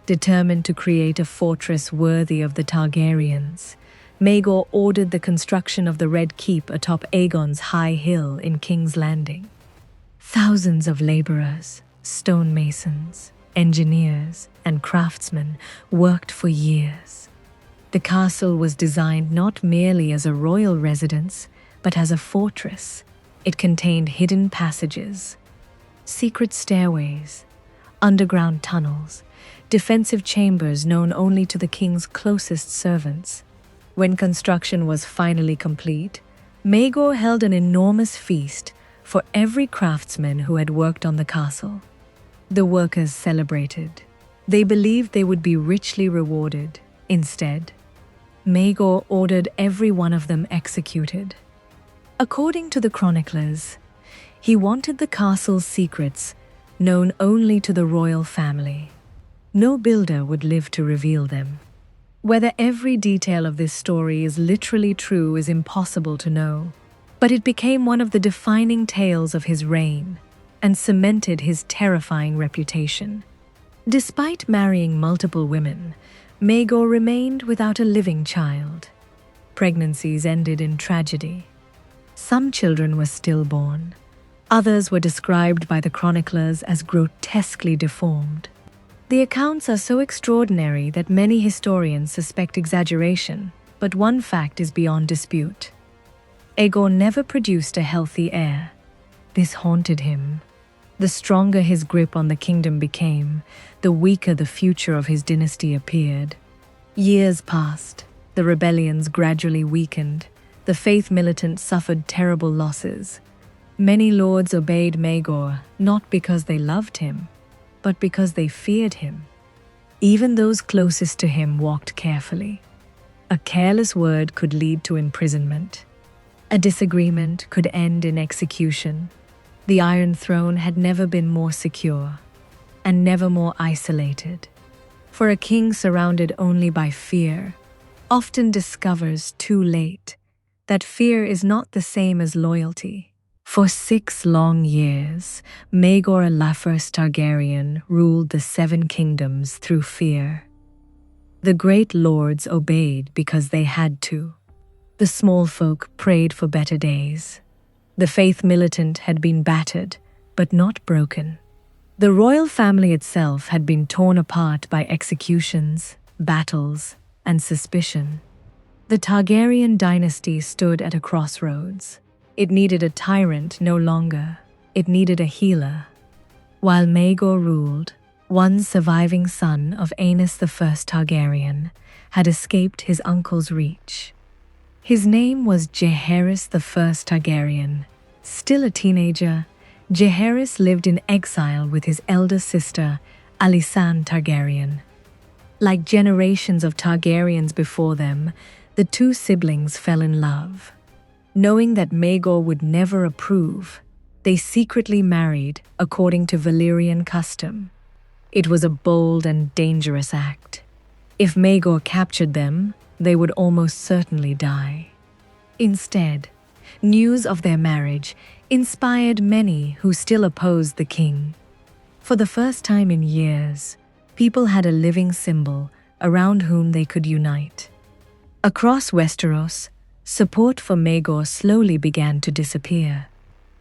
Determined to create a fortress worthy of the Targaryens, Maegor ordered the construction of the Red Keep atop Aegon's high hill in King's Landing. Thousands of laborers, stonemasons, engineers, and craftsmen worked for years. The castle was designed not merely as a royal residence, but as a fortress. It contained hidden passages, secret stairways, underground tunnels, defensive chambers known only to the king's closest servants. When construction was finally complete, Maegor held an enormous feast for every craftsman who had worked on the castle. The workers celebrated. They believed they would be richly rewarded. Instead, Maegor ordered every one of them executed. According to the chroniclers, he wanted the castle's secrets known only to the royal family. No builder would live to reveal them. Whether every detail of this story is literally true is impossible to know, but it became one of the defining tales of his reign and cemented his terrifying reputation. Despite marrying multiple women, Maegor remained without a living child. Pregnancies ended in tragedy. Some children were stillborn. Others were described by the chroniclers as grotesquely deformed. The accounts are so extraordinary that many historians suspect exaggeration, but one fact is beyond dispute. Aegon never produced a healthy heir. This haunted him. The stronger his grip on the kingdom became, the weaker the future of his dynasty appeared. Years passed. The rebellions gradually weakened. The faith militant suffered terrible losses. Many lords obeyed Maegor, not because they loved him, but because they feared him. Even those closest to him walked carefully. A careless word could lead to imprisonment. A disagreement could end in execution. The Iron Throne had never been more secure, and never more isolated. For a king surrounded only by fear often discovers too late that fear is not the same as loyalty. For 6 long years, Maegor I Targaryen ruled the 7 kingdoms through fear. The great lords obeyed because they had to. The small folk prayed for better days. The faith militant had been battered, but not broken. The royal family itself had been torn apart by executions, battles, and suspicion. The Targaryen dynasty stood at a crossroads. It needed a tyrant no longer. It needed a healer. While Maegor ruled, one surviving son of Aenys I Targaryen had escaped his uncle's reach. His name was Jaehaerys I Targaryen. Still a teenager, Jaehaerys lived in exile with his elder sister, Alysanne Targaryen. Like generations of Targaryens before them, the 2 siblings fell in love. Knowing that Maegor would never approve, they secretly married according to Valyrian custom. It was a bold and dangerous act. If Maegor captured them, they would almost certainly die. Instead, news of their marriage inspired many who still opposed the king. For the first time in years, people had a living symbol around whom they could unite. Across Westeros, support for Maegor slowly began to disappear.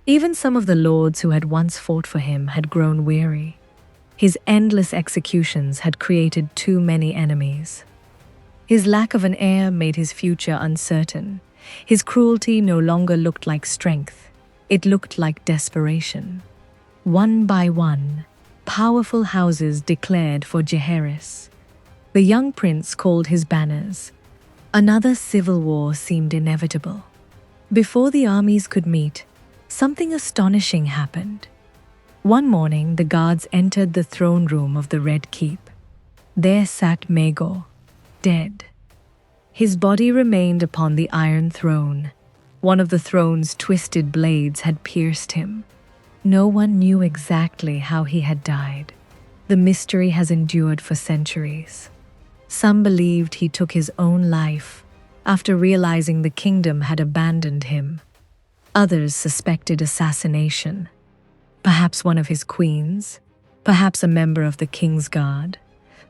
Even some of the lords who had once fought for him had grown weary. His endless executions had created too many enemies. His lack of an heir made his future uncertain. His cruelty no longer looked like strength. It looked like desperation. One by one, powerful houses declared for Jaehaerys. The young prince called his banners. Another civil war seemed inevitable. Before the armies could meet, something astonishing happened. One morning, the guards entered the throne room of the Red Keep. There sat Maegor, dead. His body remained upon the Iron Throne. One of the throne's twisted blades had pierced him. No one knew exactly how he had died. The mystery has endured for centuries. Some believed he took his own life after realizing the kingdom had abandoned him. Others suspected assassination. Perhaps one of his queens, perhaps a member of the king's guard,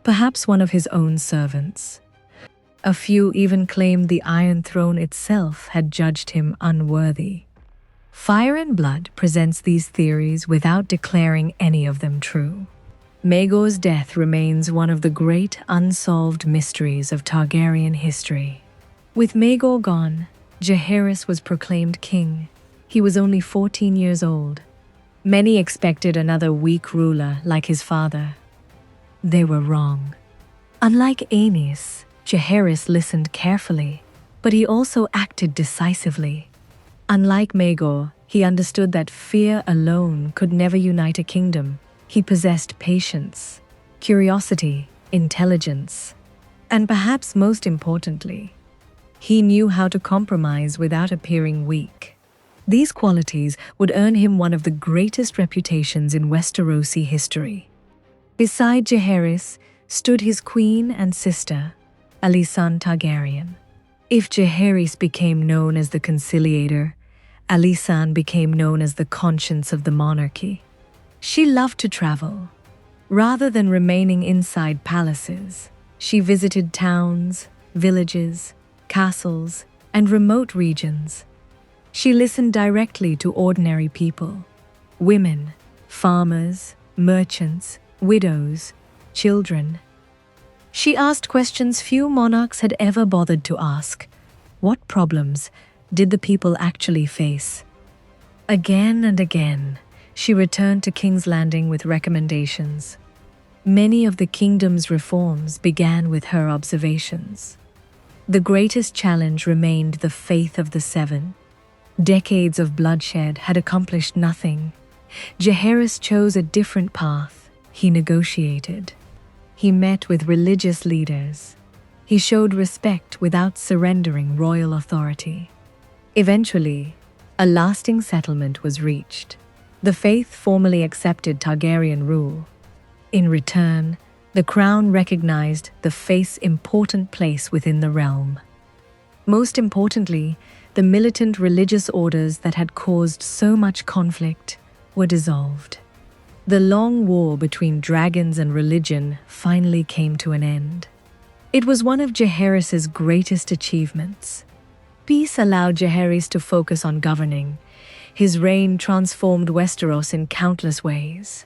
perhaps one of his own servants. A few even claimed the Iron Throne itself had judged him unworthy. Fire and Blood presents these theories without declaring any of them true. Maegor's death remains one of the great unsolved mysteries of Targaryen history. With Maegor gone, Jaehaerys was proclaimed king. He was only 14 years old. Many expected another weak ruler like his father. They were wrong. Unlike Aenys, Jaehaerys listened carefully, but he also acted decisively. Unlike Maegor, he understood that fear alone could never unite a kingdom. He possessed patience, curiosity, intelligence, and perhaps most importantly, He knew how to compromise without appearing weak. These qualities would earn him one of the greatest reputations in Westerosi history. Beside Jaehaerys stood his queen and sister, Alysanne Targaryen. If Jaehaerys became known as the conciliator, Alysanne became known as the conscience of the monarchy. She loved to travel. Rather than remaining inside palaces, she visited towns, villages, castles, and remote regions. She listened directly to ordinary people, women, farmers, merchants, widows, children. She asked questions few monarchs had ever bothered to ask. What problems did the people actually face? Again and again, she returned to King's Landing with recommendations. Many of the kingdom's reforms began with her observations. The greatest challenge remained the faith of the Seven. Decades of bloodshed had accomplished nothing. Jaehaerys chose a different path. He negotiated. He met with religious leaders. He showed respect without surrendering royal authority. Eventually, a lasting settlement was reached. The faith formally accepted Targaryen rule. In return, the crown recognized the faith's important place within the realm. Most importantly, the militant religious orders that had caused so much conflict were dissolved. The long war between dragons and religion finally came to an end. It was one of Jaehaerys' greatest achievements. Peace allowed Jaehaerys to focus on governing. His reign transformed Westeros in countless ways.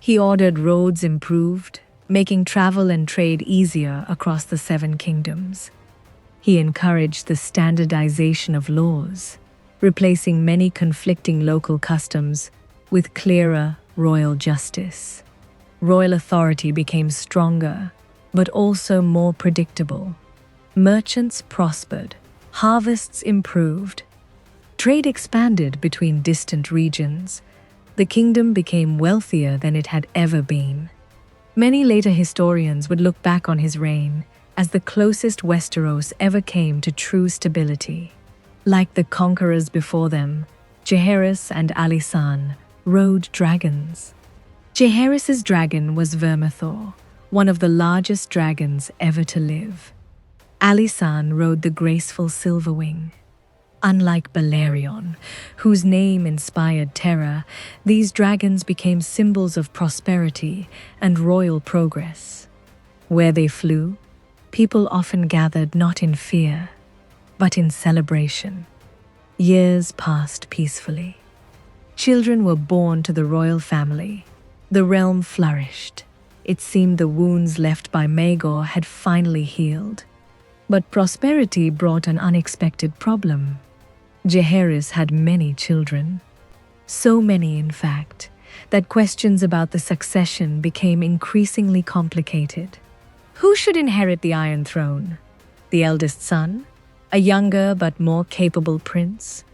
He ordered roads improved, making travel and trade easier across the Seven Kingdoms. He encouraged the standardization of laws, replacing many conflicting local customs with clearer royal justice. Royal authority became stronger, but also more predictable. Merchants prospered, harvests improved, trade expanded between distant regions. The kingdom became wealthier than it had ever been. Many later historians would look back on his reign as the closest Westeros ever came to true stability. Like the conquerors before them, Jaehaerys and Alysanne rode dragons. Jaehaerys' dragon was Vermithor, one of the largest dragons ever to live. Alysanne rode the graceful Silverwing. Unlike Balerion, whose name inspired terror, these dragons became symbols of prosperity and royal progress. Where they flew, people often gathered not in fear, but in celebration. Years passed peacefully. Children were born to the royal family. The realm flourished. It seemed the wounds left by Maegor had finally healed. But prosperity brought an unexpected problem. Jaehaerys had many children. So many, in fact, that questions about the succession became increasingly complicated. Who should inherit the Iron Throne? The eldest son? A younger but more capable prince?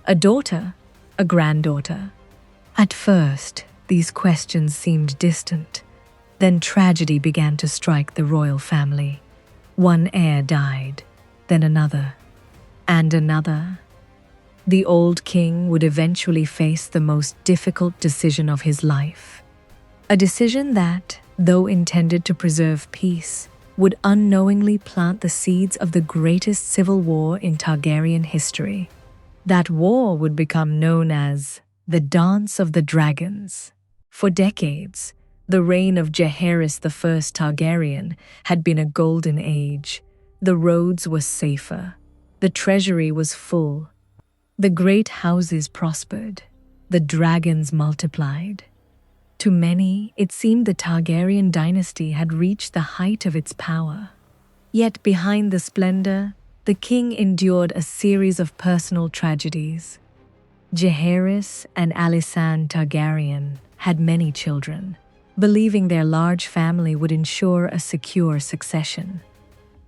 A daughter? A granddaughter? At first, these questions seemed distant. Then tragedy began to strike the royal family. One heir died, then another, and another. The old king would eventually face the most difficult decision of his life. A decision that, though intended to preserve peace, would unknowingly plant the seeds of the greatest civil war in Targaryen history. That war would become known as the Dance of the Dragons. For decades, the reign of Jaehaerys I Targaryen had been a golden age. The roads were safer. The treasury was full. The great houses prospered. The dragons multiplied. To many, it seemed the Targaryen dynasty had reached the height of its power. Yet behind the splendor, the king endured a series of personal tragedies. Jaehaerys and Alysanne Targaryen had many children, believing their large family would ensure a secure succession.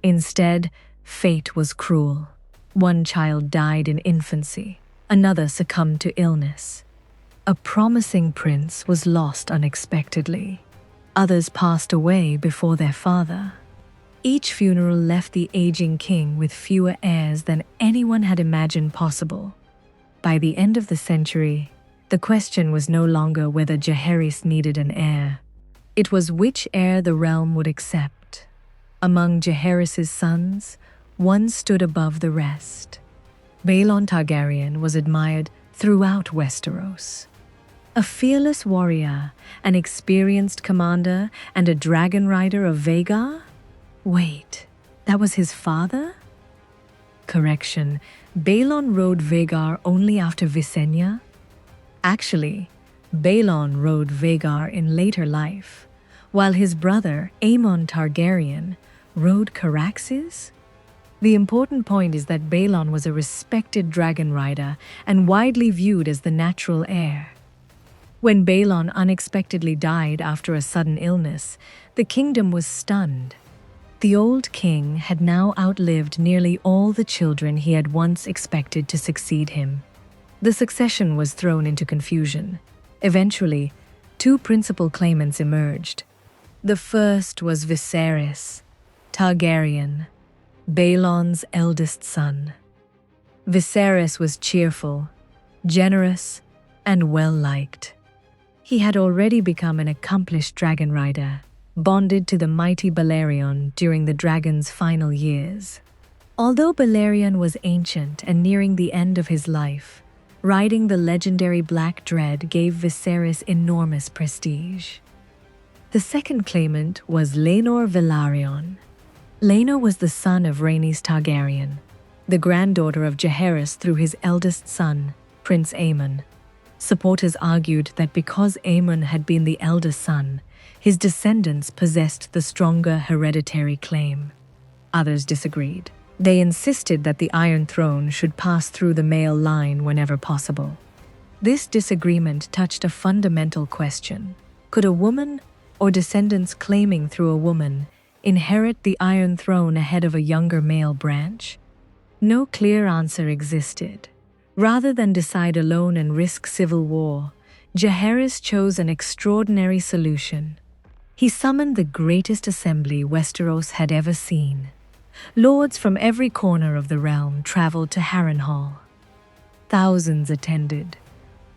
Instead, fate was cruel. One child died in infancy, another succumbed to illness. A promising prince was lost unexpectedly. Others passed away before their father. Each funeral left the aging king with fewer heirs than anyone had imagined possible. By the end of the century, the question was no longer whether Jaehaerys needed an heir. It was which heir the realm would accept. Among Jaehaerys' sons, one stood above the rest. Baelon Targaryen was admired throughout Westeros. A fearless warrior, an experienced commander, and a dragon rider of Vhagar? Wait, that was his father? Correction, Baelon rode Vhagar only after Visenya? Actually, Baelon rode Vhagar in later life, while his brother, Aemon Targaryen, rode Caraxes? The important point is that Baelon was a respected dragon rider and widely viewed as the natural heir. When Baelon unexpectedly died after a sudden illness, the kingdom was stunned. The old king had now outlived nearly all the children he had once expected to succeed him. The succession was thrown into confusion. Eventually, two principal claimants emerged. The first was Viserys Targaryen, Baelon's eldest son. Viserys was cheerful, generous, and well-liked. He had already become an accomplished dragon rider, bonded to the mighty Balerion during the dragon's final years. Although Balerion was ancient and nearing the end of his life, riding the legendary Black Dread gave Viserys enormous prestige. The second claimant was Laenor Velaryon. Laenor was the son of Rhaenys Targaryen, the granddaughter of Jaehaerys through his eldest son, Prince Aemon. Supporters argued that because Aemon had been the elder son, his descendants possessed the stronger hereditary claim. Others disagreed. They insisted that the Iron Throne should pass through the male line whenever possible. This disagreement touched a fundamental question. Could a woman, or descendants claiming through a woman, inherit the Iron Throne ahead of a younger male branch? No clear answer existed. Rather than decide alone and risk civil war, Jaehaerys chose an extraordinary solution. He summoned the greatest assembly Westeros had ever seen. Lords from every corner of the realm traveled to Harrenhal. Thousands attended.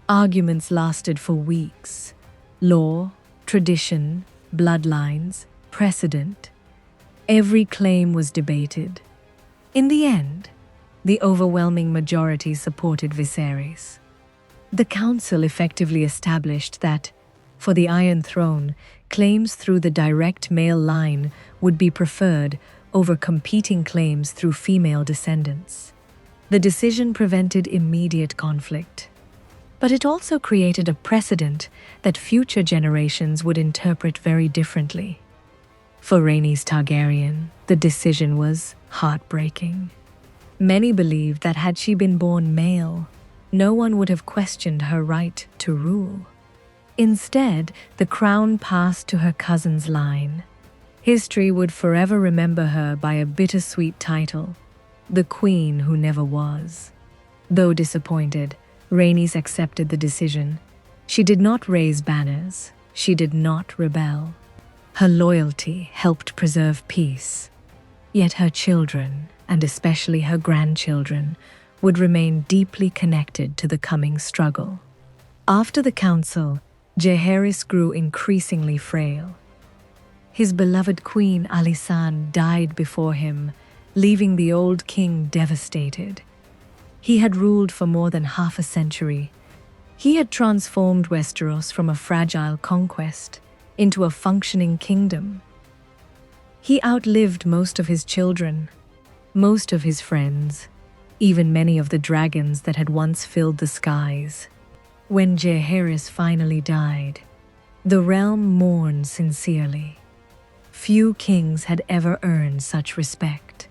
Arguments lasted for weeks. Law, tradition, bloodlines, precedent. Every claim was debated. In the end, the overwhelming majority supported Viserys. The council effectively established that, for the Iron Throne, claims through the direct male line would be preferred over competing claims through female descendants. The decision prevented immediate conflict. But it also created a precedent that future generations would interpret very differently. For Rhaenys Targaryen, the decision was heartbreaking. Many believed that had she been born male, no one would have questioned her right to rule. Instead, the crown passed to her cousin's line. History would forever remember her by a bittersweet title, the Queen Who Never Was. Though disappointed, Rhaenys accepted the decision. She did not raise banners. She did not rebel. Her loyalty helped preserve peace. Yet her children, and especially her grandchildren, would remain deeply connected to the coming struggle. After the council, Jaehaerys grew increasingly frail. His beloved queen Alysanne died before him, leaving the old king devastated. He had ruled for more than half a century. He had transformed Westeros from a fragile conquest into a functioning kingdom. He outlived most of his children, most of his friends, even many of the dragons that had once filled the skies. When Jaehaerys finally died, the realm mourned sincerely. Few kings had ever earned such respect.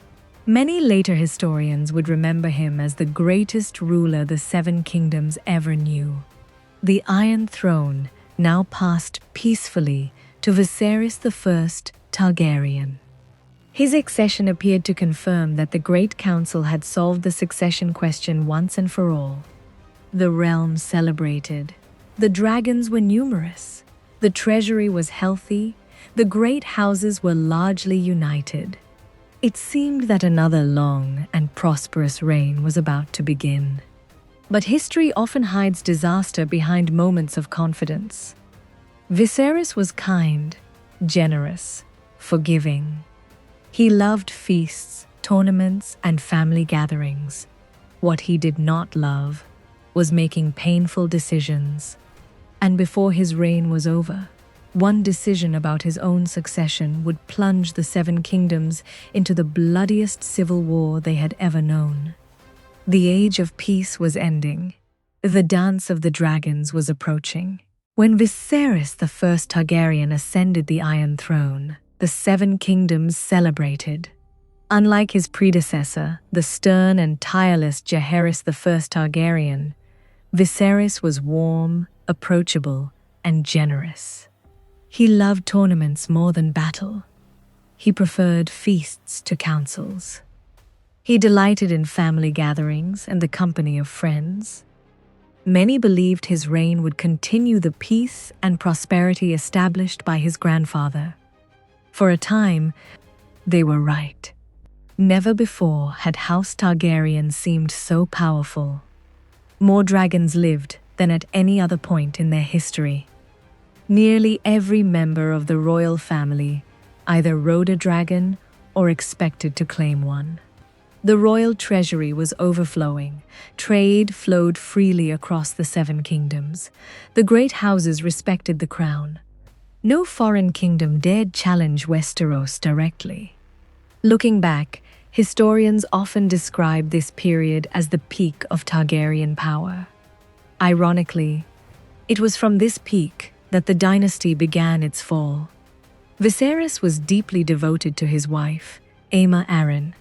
Many later historians would remember him as the greatest ruler the Seven Kingdoms ever knew. The Iron Throne now passed peacefully to Viserys I Targaryen. His accession appeared to confirm that the Great Council had solved the succession question once and for all. The realm celebrated. The dragons were numerous. The treasury was healthy, the great houses were largely united. It seemed that another long and prosperous reign was about to begin. But history often hides disaster behind moments of confidence. Viserys was kind, generous, forgiving. He loved feasts, tournaments, and family gatherings. What he did not love was making painful decisions. And before his reign was over, one decision about his own succession would plunge the Seven Kingdoms into the bloodiest civil war they had ever known. The age of peace was ending. The dance of the dragons was approaching. When Viserys the First Targaryen ascended the Iron Throne, the Seven Kingdoms celebrated. Unlike his predecessor, the stern and tireless Jaehaerys the First Targaryen, Viserys was warm, approachable, and generous. He loved tournaments more than battle. He preferred feasts to councils. He delighted in family gatherings and the company of friends. Many believed his reign would continue the peace and prosperity established by his grandfather. For a time, they were right. Never before had House Targaryen seemed so powerful. More dragons lived than at any other point in their history. Nearly every member of the royal family either rode a dragon or expected to claim one. The royal treasury was overflowing. Trade flowed freely across the Seven Kingdoms. The great houses respected the crown. No foreign kingdom dared challenge Westeros directly. Looking back, historians often describe this period as the peak of Targaryen power. Ironically, it was from this peak that the dynasty began its fall. Viserys was deeply devoted to his wife, Aemma Arryn.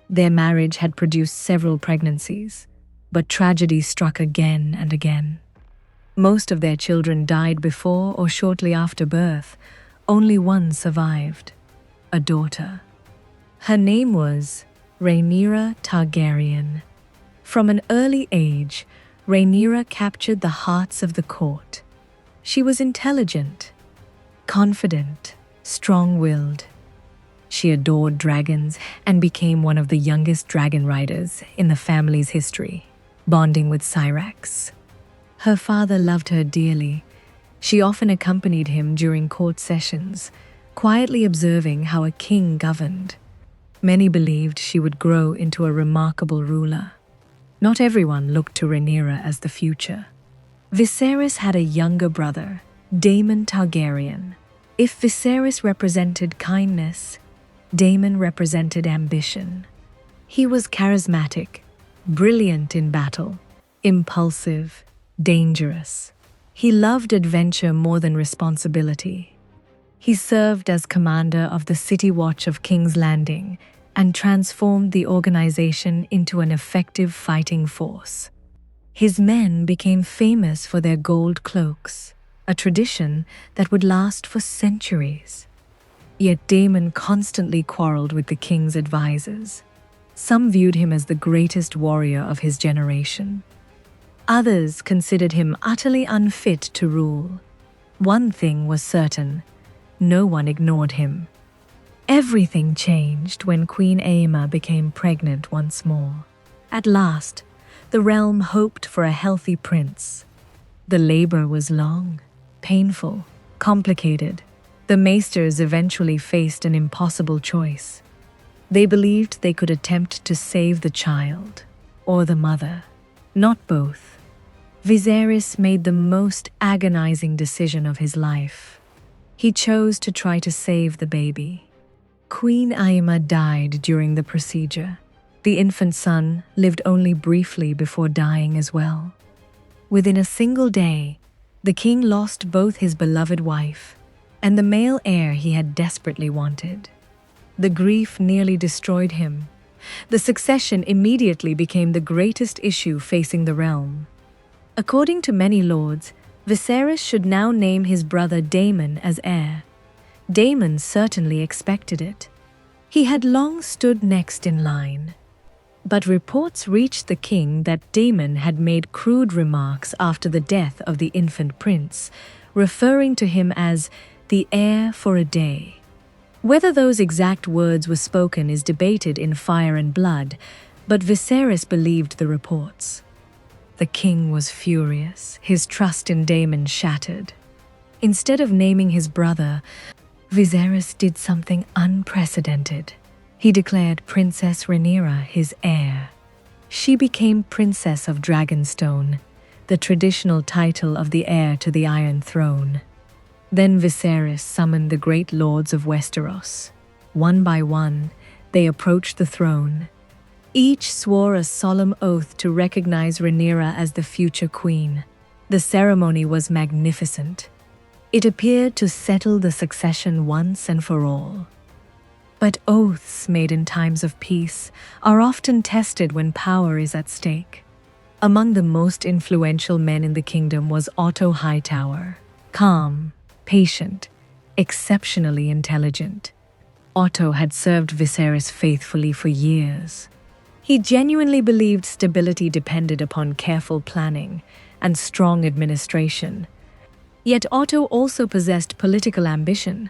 Their marriage had produced several pregnancies, but tragedy struck again and again. Most of their children died before or shortly after birth. Only one survived, a daughter. Her name was Rhaenyra Targaryen. From an early age, Rhaenyra captured the hearts of the court. She was intelligent, confident, strong-willed. She adored dragons and became one of the youngest dragon riders in the family's history, bonding with Syrax. Her father loved her dearly. She often accompanied him during court sessions, quietly observing how a king governed. Many believed she would grow into a remarkable ruler. Not everyone looked to Rhaenyra as the future. Viserys had a younger brother, Daemon Targaryen. If Viserys represented kindness, Daemon represented ambition. He was charismatic, brilliant in battle, impulsive, dangerous. He loved adventure more than responsibility. He served as commander of the City Watch of King's Landing and transformed the organization into an effective fighting force. His men became famous for their gold cloaks, a tradition that would last for centuries. Yet Daemon constantly quarreled with the king's advisors. Some viewed him as the greatest warrior of his generation. Others considered him utterly unfit to rule. One thing was certain: no one ignored him. Everything changed when Queen Aemma became pregnant once more. At last, the realm hoped for a healthy prince. The labor was long, painful, complicated. The Maesters eventually faced an impossible choice. They believed they could attempt to save the child, or the mother, not both. Viserys made the most agonizing decision of his life. He chose to try to save the baby. Queen Aemma died during the procedure. The infant son lived only briefly before dying as well. Within a single day, the king lost both his beloved wife and the male heir he had desperately wanted. The grief nearly destroyed him. The succession immediately became the greatest issue facing the realm. According to many lords, Viserys should now name his brother Daemon as heir. Daemon certainly expected it. He had long stood next in line. But reports reached the king that Daemon had made crude remarks after the death of the infant prince, referring to him as the heir for a day. Whether those exact words were spoken is debated in Fire and Blood, but Viserys believed the reports. The king was furious, his trust in Daemon shattered. Instead of naming his brother, Viserys did something unprecedented. He declared Princess Rhaenyra his heir. She became Princess of Dragonstone, the traditional title of the heir to the Iron Throne. Then Viserys summoned the great lords of Westeros. One by one, they approached the throne. Each swore a solemn oath to recognize Rhaenyra as the future queen. The ceremony was magnificent. It appeared to settle the succession once and for all. But oaths made in times of peace are often tested when power is at stake. Among the most influential men in the kingdom was Otto Hightower. Calm, patient, exceptionally intelligent. Otto had served Viserys faithfully for years. He genuinely believed stability depended upon careful planning and strong administration. Yet Otto also possessed political ambition.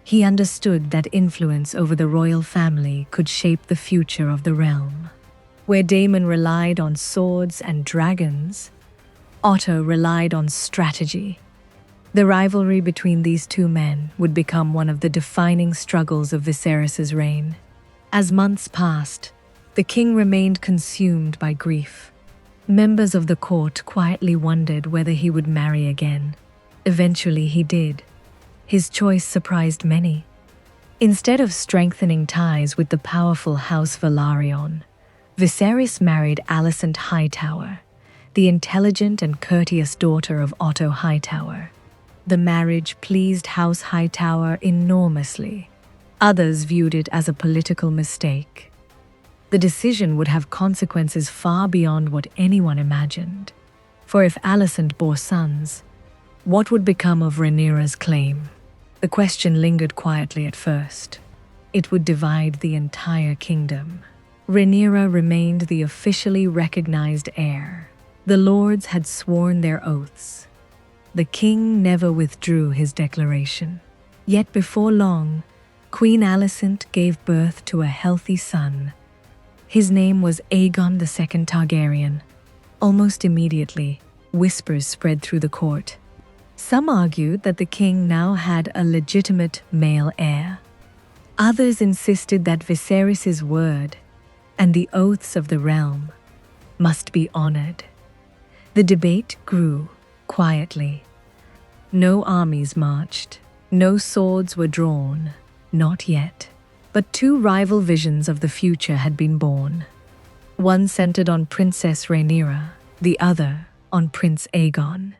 He understood that influence over the royal family could shape the future of the realm. Where Daemon relied on swords and dragons, Otto relied on strategy. The rivalry between these two men would become one of the defining struggles of Viserys' reign. As months passed, the king remained consumed by grief. Members of the court quietly wondered whether he would marry again. Eventually he did. His choice surprised many. Instead of strengthening ties with the powerful House Velaryon, Viserys married Alicent Hightower, the intelligent and courteous daughter of Otto Hightower. The marriage pleased House Hightower enormously. Others viewed it as a political mistake. The decision would have consequences far beyond what anyone imagined. For if Alicent bore sons, what would become of Rhaenyra's claim? The question lingered quietly at first. It would divide the entire kingdom. Rhaenyra remained the officially recognized heir. The lords had sworn their oaths. The king never withdrew his declaration. Yet before long, Queen Alicent gave birth to a healthy son. His name was Aegon II Targaryen. Almost immediately, whispers spread through the court. Some argued that the king now had a legitimate male heir. Others insisted that Viserys' word and the oaths of the realm must be honored. The debate grew quietly. No armies marched, no swords were drawn, not yet. But two rival visions of the future had been born. One centered on Princess Rhaenyra, the other on Prince Aegon.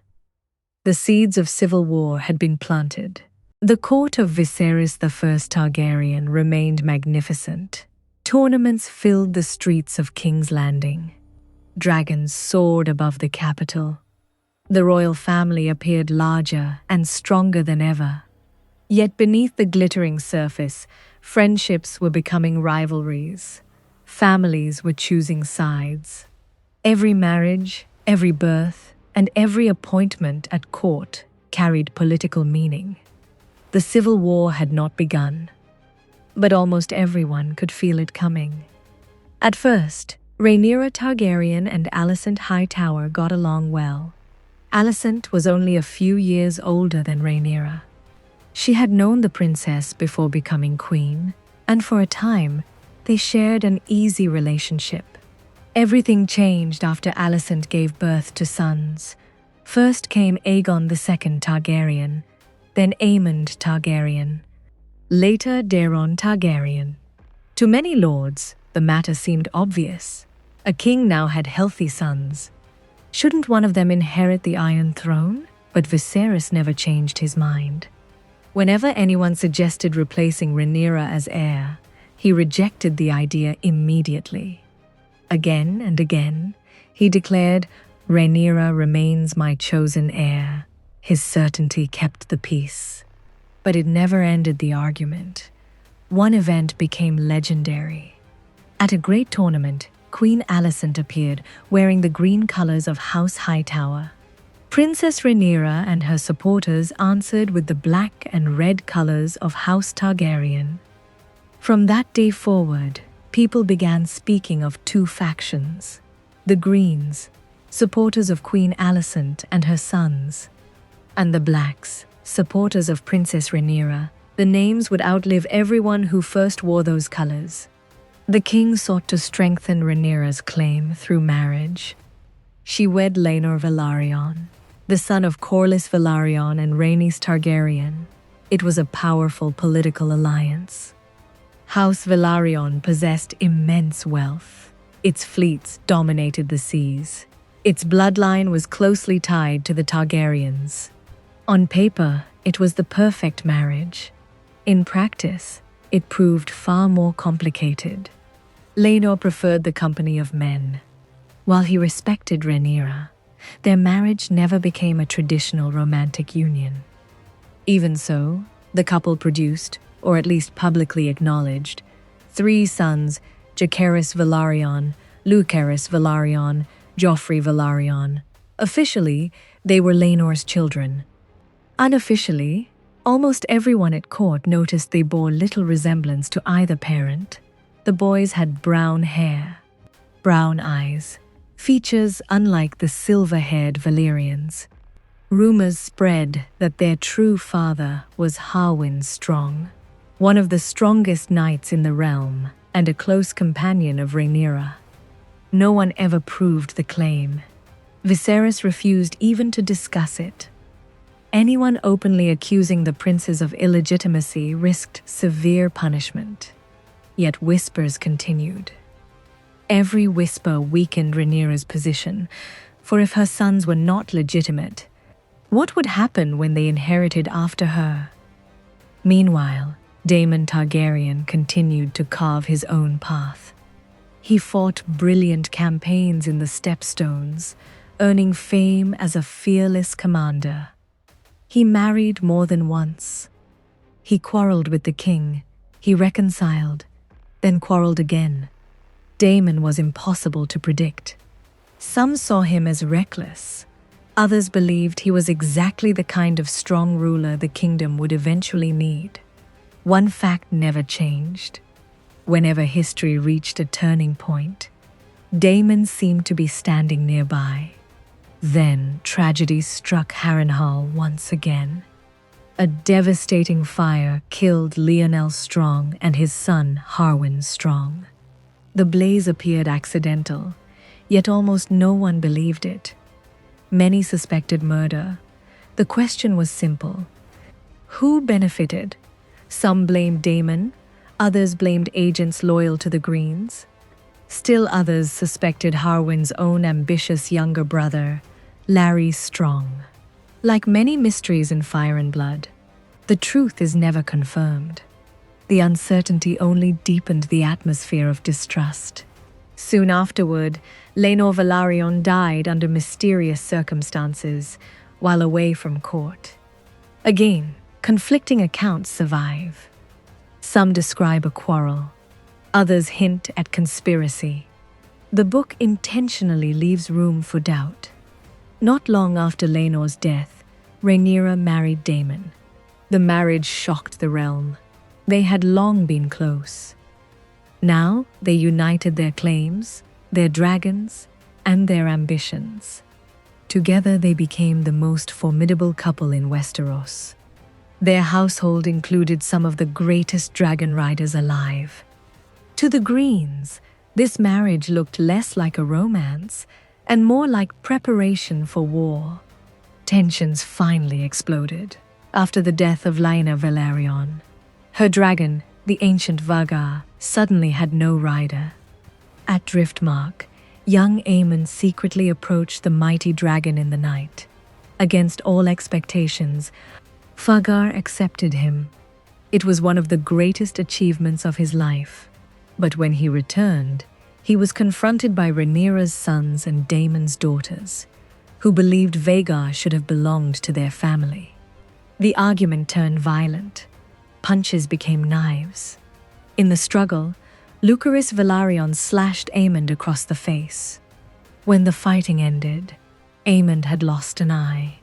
The seeds of civil war had been planted. The court of Viserys I Targaryen remained magnificent. Tournaments filled the streets of King's Landing. Dragons soared above the capital. The royal family appeared larger and stronger than ever. Yet beneath the glittering surface, friendships were becoming rivalries. Families were choosing sides. Every marriage, every birth, and every appointment at court carried political meaning. The civil war had not begun, but almost everyone could feel it coming. At first, Rhaenyra Targaryen and Alicent Hightower got along well. Alicent was only a few years older than Rhaenyra. She had known the princess before becoming queen, and for a time, they shared an easy relationship. Everything changed after Alicent gave birth to sons. First came Aegon II Targaryen, then Aemond Targaryen, later Daeron Targaryen. To many lords, the matter seemed obvious. A king now had healthy sons. Shouldn't one of them inherit the Iron Throne? But Viserys never changed his mind. Whenever anyone suggested replacing Rhaenyra as heir, he rejected the idea immediately. Again and again, he declared, "Rhaenyra remains my chosen heir." His certainty kept the peace. But it never ended the argument. One event became legendary. At a great tournament, Queen Alicent appeared wearing the green colors of House Hightower. Princess Rhaenyra and her supporters answered with the black and red colors of House Targaryen. From that day forward, people began speaking of two factions: the Greens, supporters of Queen Alicent and her sons, and the Blacks, supporters of Princess Rhaenyra. The names would outlive everyone who first wore those colors. The king sought to strengthen Rhaenyra's claim through marriage. She wed Laenor Velaryon, the son of Corlys Velaryon and Rhaenys Targaryen. It was a powerful political alliance. House Velaryon possessed immense wealth. Its fleets dominated the seas. Its bloodline was closely tied to the Targaryens. On paper, it was the perfect marriage. In practice, it proved far more complicated. Laenor preferred the company of men. While he respected Rhaenyra, their marriage never became a traditional romantic union. Even so, the couple produced, or at least publicly acknowledged, 3 sons: Jacaerys Velaryon, Lucerys Velaryon, Joffrey Velaryon. Officially, they were Laenor's children. Unofficially, almost everyone at court noticed they bore little resemblance to either parent. The boys had brown hair, brown eyes, features unlike the silver-haired Valyrians. Rumors spread that their true father was Harwin Strong, one of the strongest knights in the realm and a close companion of Rhaenyra. No one ever proved the claim. Viserys refused even to discuss it. Anyone openly accusing the princes of illegitimacy risked severe punishment. Yet whispers continued. Every whisper weakened Rhaenyra's position, for if her sons were not legitimate, what would happen when they inherited after her? Meanwhile, Daemon Targaryen continued to carve his own path. He fought brilliant campaigns in the Stepstones, earning fame as a fearless commander. He married more than once. He quarreled with the king, he reconciled, then quarreled again. Daemon was impossible to predict. Some saw him as reckless. Others believed he was exactly the kind of strong ruler the kingdom would eventually need. One fact never changed. Whenever history reached a turning point, Daemon seemed to be standing nearby. Then tragedy struck Harrenhal once again. A devastating fire killed Lionel Strong and his son Harwin Strong. The blaze appeared accidental, yet almost no one believed it. Many suspected murder. The question was simple: who benefited? Some blamed Daemon, others blamed agents loyal to the Greens. Still others suspected Harwin's own ambitious younger brother, Larry Strong. Like many mysteries in Fire and Blood, the truth is never confirmed. The uncertainty only deepened the atmosphere of distrust. Soon afterward, Laenor Velaryon died under mysterious circumstances while away from court. Again, conflicting accounts survive. Some describe a quarrel, others hint at conspiracy. The book intentionally leaves room for doubt. Not long after Laenor's death, Rhaenyra married Daemon. The marriage shocked the realm. They had long been close. Now they united their claims, their dragons, and their ambitions. Together they became the most formidable couple in Westeros. Their household included some of the greatest dragon riders alive. To the Greens, this marriage looked less like a romance and more like preparation for war. Tensions finally exploded after the death of Laena Velaryon. Her dragon, the ancient Vhagar, suddenly had no rider. At Driftmark, young Aemon secretly approached the mighty dragon in the night. Against all expectations, Vhagar accepted him. It was one of the greatest achievements of his life. But when he returned, he was confronted by Rhaenyra's sons and Daemon's daughters, who believed Vhagar should have belonged to their family. The argument turned violent. Punches became knives. In the struggle, Lucerys Velaryon slashed Aemond across the face. When the fighting ended, Aemond had lost an eye.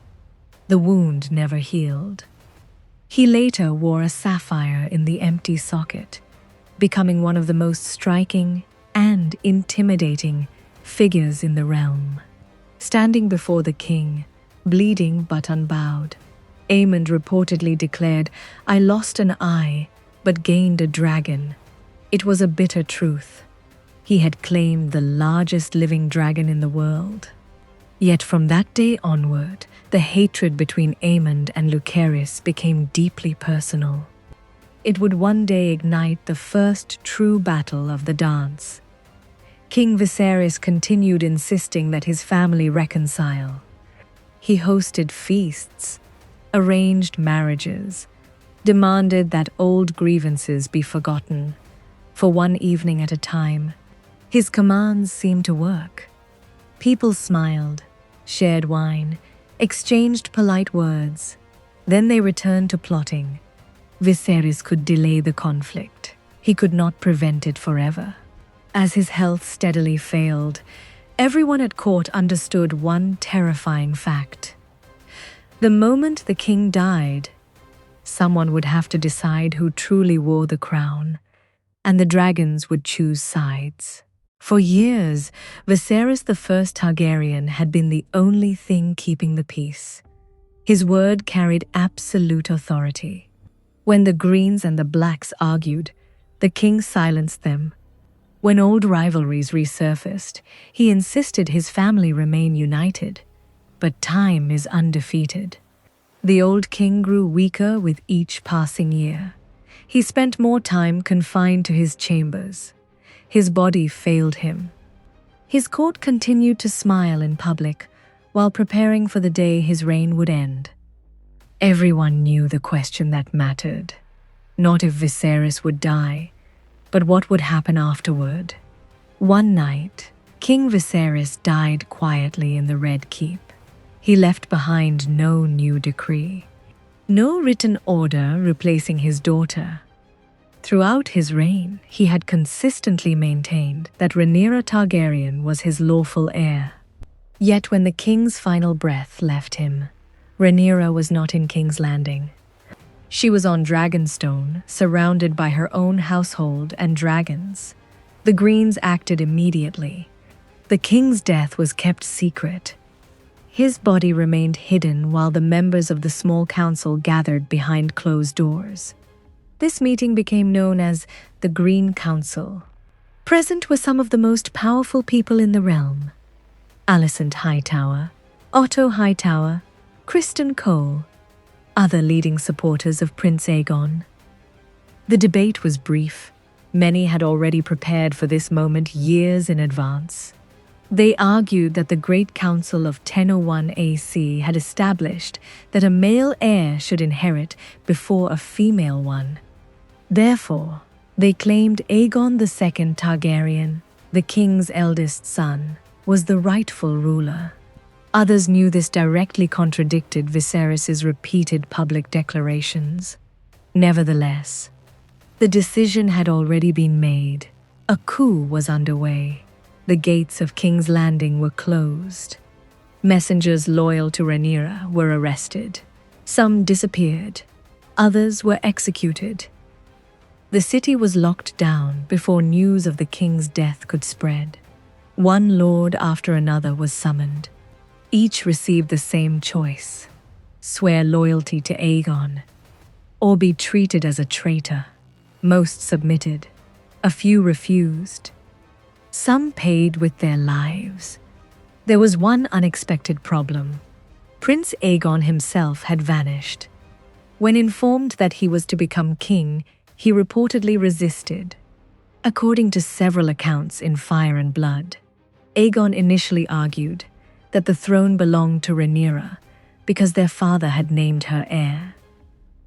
The wound never healed. He later wore a sapphire in the empty socket, becoming one of the most striking and intimidating figures in the realm. Standing before the king, bleeding but unbowed, Aemond reportedly declared, "I lost an eye, but gained a dragon." It was a bitter truth. He had claimed the largest living dragon in the world. Yet from that day onward, the hatred between Aemond and Lucerys became deeply personal. It would one day ignite the first true battle of the dance. King Viserys continued insisting that his family reconcile. He hosted feasts, arranged marriages, demanded that old grievances be forgotten, for one evening at a time. His commands seemed to work. People smiled, shared wine, exchanged polite words. Then they returned to plotting. Viserys could delay the conflict. He could not prevent it forever. As his health steadily failed, everyone at court understood one terrifying fact. The moment the king died, someone would have to decide who truly wore the crown, and the dragons would choose sides. For years, Viserys I Targaryen had been the only thing keeping the peace. His word carried absolute authority. When the Greens and the Blacks argued, the king silenced them. When old rivalries resurfaced, he insisted his family remain united. But time is undefeated. The old king grew weaker with each passing year. He spent more time confined to his chambers. His body failed him. His court continued to smile in public while preparing for the day his reign would end. Everyone knew the question that mattered. Not if Viserys would die, but what would happen afterward. One night, King Viserys died quietly in the Red Keep. He left behind no new decree, no written order replacing his daughter. Throughout his reign, he had consistently maintained that Rhaenyra Targaryen was his lawful heir. Yet when the king's final breath left him, Rhaenyra was not in King's Landing. She was on Dragonstone, surrounded by her own household and dragons. The Greens acted immediately. The king's death was kept secret. His body remained hidden while the members of the small council gathered behind closed doors. This meeting became known as the Green Council. Present were some of the most powerful people in the realm: Alicent Hightower, Otto Hightower, Criston Cole, other leading supporters of Prince Aegon. The debate was brief. Many had already prepared for this moment years in advance. They argued that the Great Council of 1001 AC had established that a male heir should inherit before a female one. Therefore, they claimed Aegon II Targaryen, the king's eldest son, was the rightful ruler. Others knew this directly contradicted Viserys' repeated public declarations. Nevertheless, the decision had already been made. A coup was underway. The gates of King's Landing were closed. Messengers loyal to Rhaenyra were arrested. Some disappeared. Others were executed. The city was locked down before news of the king's death could spread. One lord after another was summoned. Each received the same choice: swear loyalty to Aegon, or be treated as a traitor. Most submitted. A few refused. Some paid with their lives. There was one unexpected problem. Prince Aegon himself had vanished. When informed that he was to become king, he reportedly resisted. According to several accounts in Fire and Blood, Aegon initially argued that the throne belonged to Rhaenyra because their father had named her heir.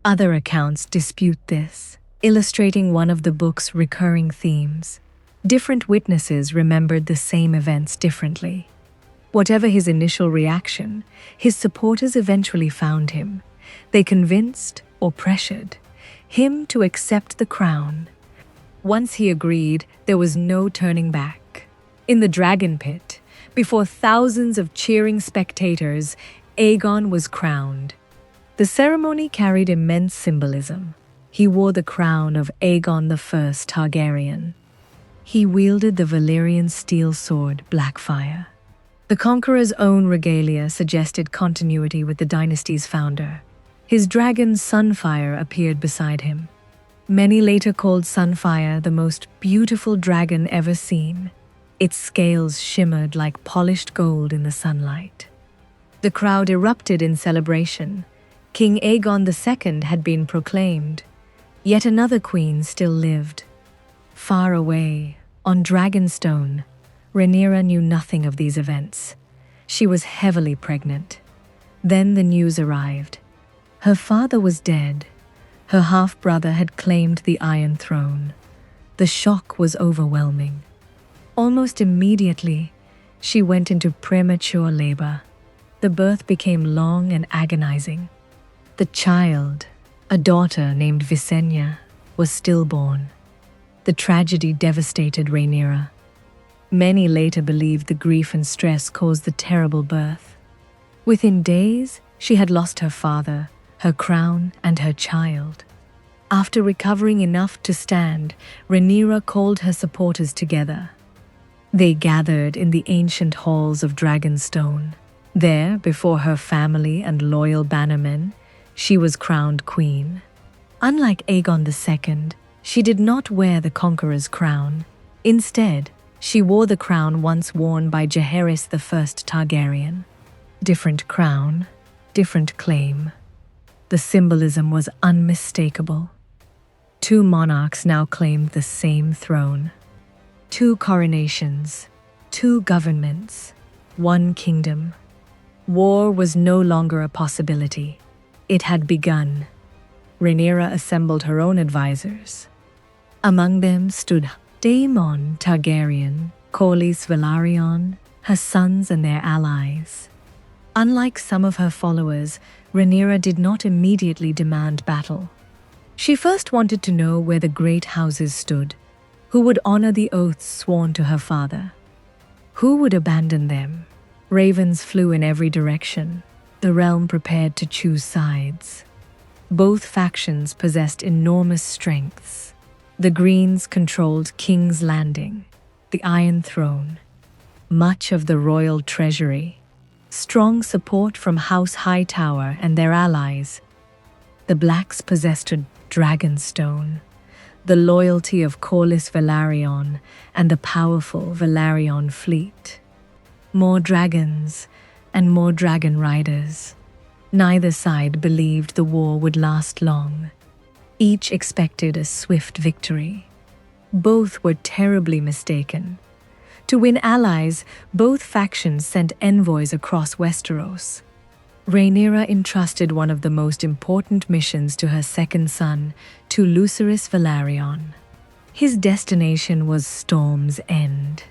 Other accounts dispute this, illustrating one of the book's recurring themes. Different witnesses remembered the same events differently. Whatever his initial reaction, his supporters eventually found him. They convinced, or pressured, him to accept the crown. Once he agreed, there was no turning back. In the Dragon Pit, Before thousands of cheering spectators, Aegon was crowned. The ceremony carried immense symbolism. He wore the crown of Aegon I Targaryen. He wielded the Valyrian steel sword Blackfire. The conqueror's own regalia suggested continuity with the dynasty's founder. His dragon Sunfire appeared beside him. Many later called Sunfire the most beautiful dragon ever seen. Its scales shimmered like polished gold in the sunlight. The crowd erupted in celebration. King Aegon II had been proclaimed. Yet another queen still lived. Far away, on Dragonstone, Rhaenyra knew nothing of these events. She was heavily pregnant. Then the news arrived. Her father was dead. Her half-brother had claimed the Iron Throne. The shock was overwhelming. Almost immediately, she went into premature labor. The birth became long and agonizing. The child, a daughter named Visenya, was stillborn. The tragedy devastated Rhaenyra. Many later believed the grief and stress caused the terrible birth. Within days, she had lost her father, her crown, and her child. After recovering enough to stand, Rhaenyra called her supporters together. They gathered in the ancient halls of Dragonstone. There, before her family and loyal bannermen, she was crowned queen. Unlike Aegon II, she did not wear the conqueror's crown. Instead, she wore the crown once worn by Jaehaerys I Targaryen. Different crown, different claim. The symbolism was unmistakable. Two monarchs now claimed the same throne. Two coronations, two governments, one kingdom. War was no longer a possibility. It had begun. Rhaenyra assembled her own advisors. Among them stood Daemon Targaryen, Corlys Velaryon, her sons and their allies. Unlike some of her followers, Rhaenyra did not immediately demand battle. She first wanted to know where the great houses stood, who would honor the oaths sworn to her father. Who would abandon them? Ravens flew in every direction. The realm prepared to choose sides. Both factions possessed enormous strengths. The Greens controlled King's Landing, the Iron Throne, much of the royal treasury, strong support from House Hightower and their allies. The Blacks possessed Dragonstone, the loyalty of Corlys Velaryon and the powerful Velaryon fleet. More dragons and more dragon riders. Neither side believed the war would last long. Each expected a swift victory. Both were terribly mistaken. To win allies, both factions sent envoys across Westeros. Rhaenyra entrusted one of the most important missions to her second son, to Lucerys Velaryon. His destination was Storm's End.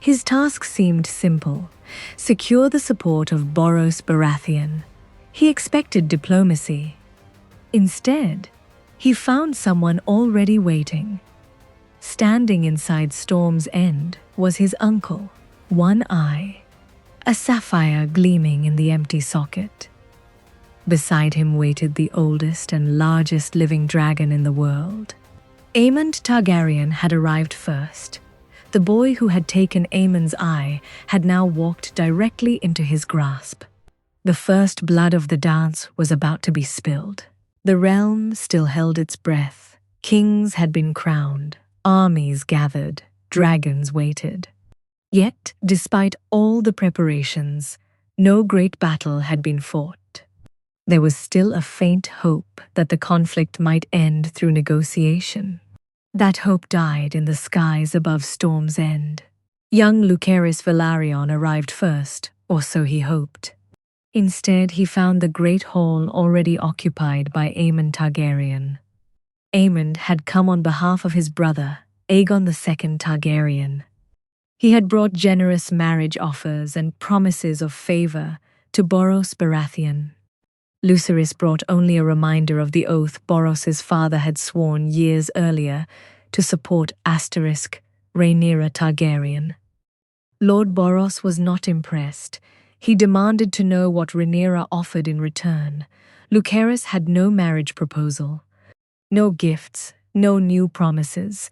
His task seemed simple: secure the support of Borros Baratheon. He expected diplomacy. Instead, he found someone already waiting. Standing inside Storm's End was his uncle, One Eye, a sapphire gleaming in the empty socket. Beside him waited the oldest and largest living dragon in the world. Aemond Targaryen had arrived first. The boy who had taken Aemon's eye had now walked directly into his grasp. The first blood of the dance was about to be spilled. The realm still held its breath. Kings had been crowned. Armies gathered. Dragons waited. Yet, despite all the preparations, no great battle had been fought. There was still a faint hope that the conflict might end through negotiation. That hope died in the skies above Storm's End. Young Lucerys Velaryon arrived first, or so he hoped. Instead, he found the great hall already occupied by Aemon Targaryen. Aemond had come on behalf of his brother, Aegon II Targaryen. He had brought generous marriage offers and promises of favor to Borros Baratheon. Lucerys brought only a reminder of the oath Borros's father had sworn years earlier to support Rhaenyra Targaryen. Lord Boros was not impressed. He demanded to know what Rhaenyra offered in return. Lucerys had no marriage proposal, no gifts, no new promises,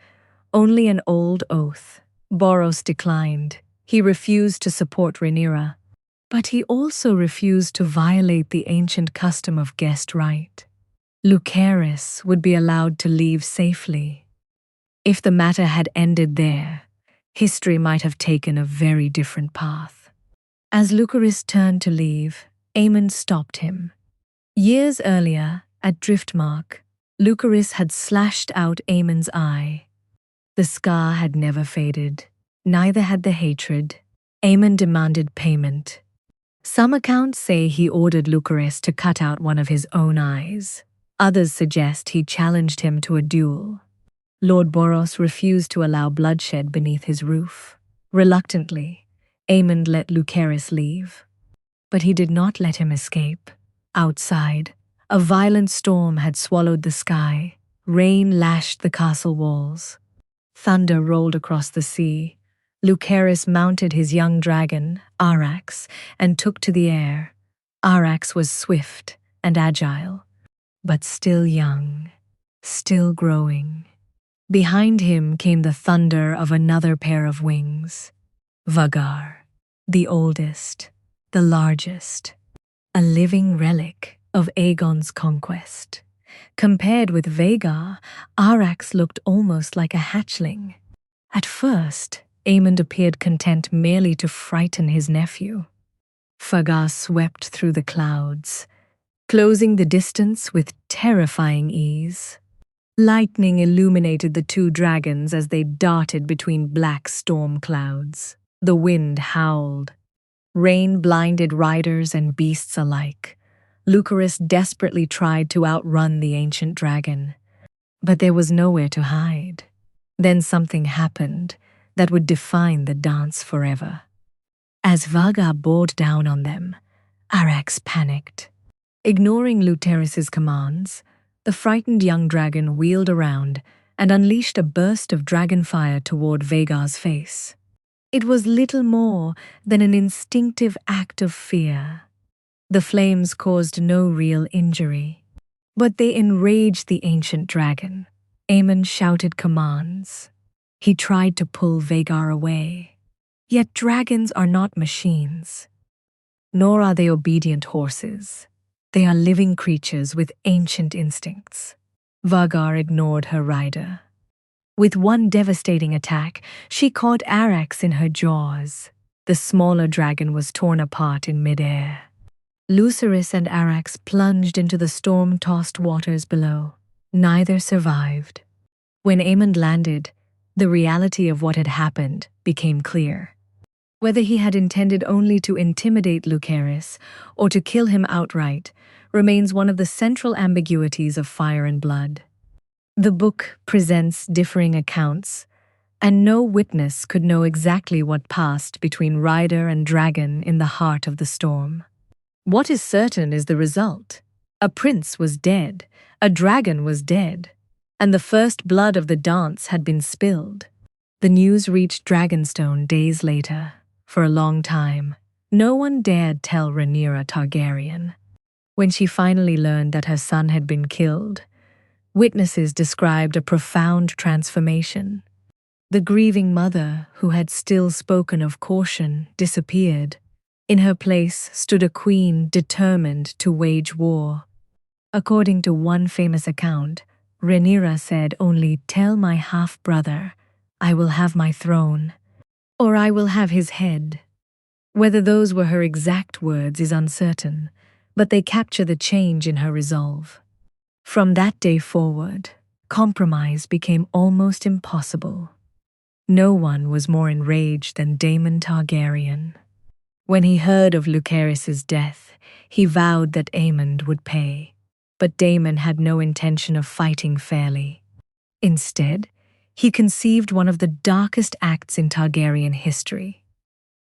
only an old oath. Boros declined. He refused to support Rhaenyra, but he also refused to violate the ancient custom of guest right. Lucerys would be allowed to leave safely. If the matter had ended there, history might have taken a very different path. As Lucerys turned to leave, Aemond stopped him. Years earlier, at Driftmark, Lucerys had slashed out Aemond's eye. The scar had never faded, neither had the hatred. Aemond demanded payment. Some accounts say he ordered Lucerys to cut out one of his own eyes. Others suggest he challenged him to a duel. Lord Boros refused to allow bloodshed beneath his roof. Reluctantly, Aemond let Lucerys leave. But he did not let him escape. Outside, a violent storm had swallowed the sky. Rain lashed the castle walls. Thunder rolled across the sea. Lucerys mounted his young dragon, Arrax, and took to the air. Arrax was swift and agile, but still young, still growing. Behind him came the thunder of another pair of wings. Vhagar, the oldest, the largest, a living relic of Aegon's conquest. Compared with Vhagar, Arrax looked almost like a hatchling. At first, Aemond appeared content merely to frighten his nephew. Vhagar swept through the clouds, closing the distance with terrifying ease. Lightning illuminated the two dragons as they darted between black storm clouds. The wind howled. Rain blinded riders and beasts alike. Lucerys desperately tried to outrun the ancient dragon, but there was nowhere to hide. Then something happened that would define the dance forever. As Vhagar bore down on them, Arrax panicked. Ignoring Lucerys's commands, the frightened young dragon wheeled around and unleashed a burst of dragon fire toward Vhagar's face. It was little more than an instinctive act of fear. The flames caused no real injury, but they enraged the ancient dragon. Aemond shouted commands. He tried to pull Vhagar away. Yet dragons are not machines, nor are they obedient horses. They are living creatures with ancient instincts. Vhagar ignored her rider. With one devastating attack, she caught Arrax in her jaws. The smaller dragon was torn apart in midair. Lucerys and Arrax plunged into the storm-tossed waters below. Neither survived. When Aemond landed, the reality of what had happened became clear. Whether he had intended only to intimidate Lucerys or to kill him outright remains one of the central ambiguities of Fire and Blood. The book presents differing accounts, and no witness could know exactly what passed between rider and dragon in the heart of the storm. What is certain is the result. A prince was dead, a dragon was dead, and the first blood of the dance had been spilled. The news reached Dragonstone days later. For a long time, no one dared tell Rhaenyra Targaryen. When she finally learned that her son had been killed, witnesses described a profound transformation. The grieving mother, who had still spoken of caution, disappeared. In her place stood a queen determined to wage war. According to one famous account, Rhaenyra said only, "Tell my half-brother, I will have my throne, or I will have his head." Whether those were her exact words is uncertain, but they capture the change in her resolve. From that day forward, compromise became almost impossible. No one was more enraged than Daemon Targaryen. When he heard of Lucerys's death, he vowed that Aemond would pay. But Daemon had no intention of fighting fairly. Instead, he conceived one of the darkest acts in Targaryen history.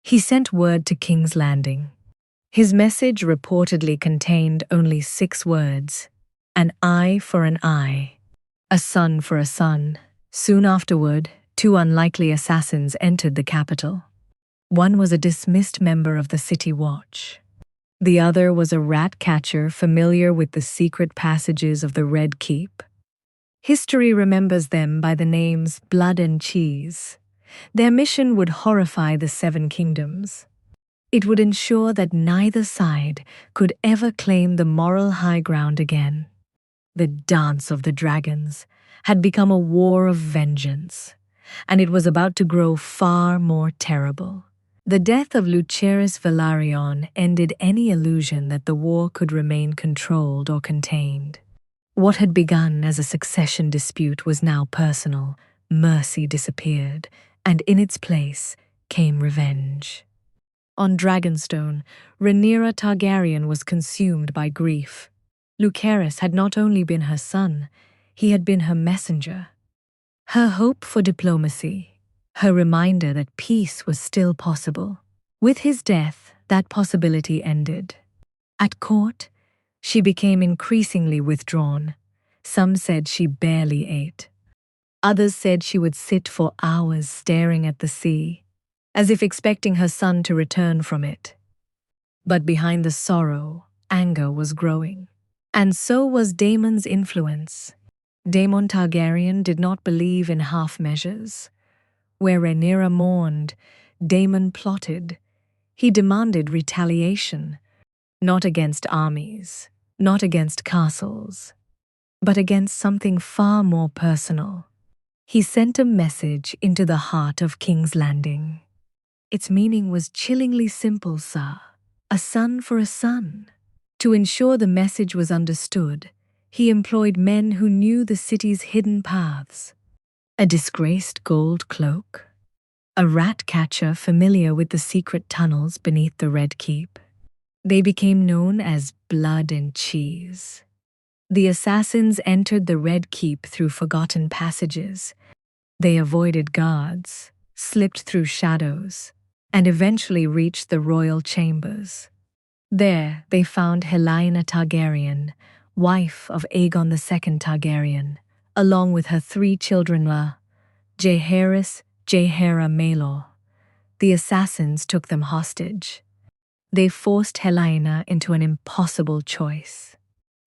He sent word to King's Landing. His message reportedly contained only 6 words: an eye for an eye, a son for a son. Soon afterward, 2 unlikely assassins entered the capital. One was a dismissed member of the City Watch. The other was a rat catcher familiar with the secret passages of the Red Keep. History remembers them by the names Blood and Cheese. Their mission would horrify the Seven Kingdoms. It would ensure that neither side could ever claim the moral high ground again. The Dance of the Dragons had become a war of vengeance, and it was about to grow far more terrible. The death of Lucerys Velaryon ended any illusion that the war could remain controlled or contained. What had begun as a succession dispute was now personal. Mercy disappeared, and in its place came revenge. On Dragonstone, Rhaenyra Targaryen was consumed by grief. Lucerys had not only been her son, he had been her messenger. Her hope for diplomacy, her reminder that peace was still possible. With his death, that possibility ended. At court, she became increasingly withdrawn. Some said she barely ate. Others said she would sit for hours staring at the sea, as if expecting her son to return from it. But behind the sorrow, anger was growing. And so was Daemon's influence. Daemon Targaryen did not believe in half measures. Where Rhaenyra mourned, Daemon plotted. He demanded retaliation, not against armies, not against castles, but against something far more personal. He sent a message into the heart of King's Landing. Its meaning was chillingly simple, sir. A son for a son. To ensure the message was understood, he employed men who knew the city's hidden paths. A disgraced gold cloak, a rat catcher familiar with the secret tunnels beneath the Red Keep. They became known as Blood and Cheese. The assassins entered the Red Keep through forgotten passages. They avoided guards, slipped through shadows, and eventually reached the royal chambers. There, they found Helaena Targaryen, wife of Aegon II Targaryen, along with her 3 children, Jaehaerys, Jaehaera Maelor. The assassins took them hostage. They forced Helaena into an impossible choice.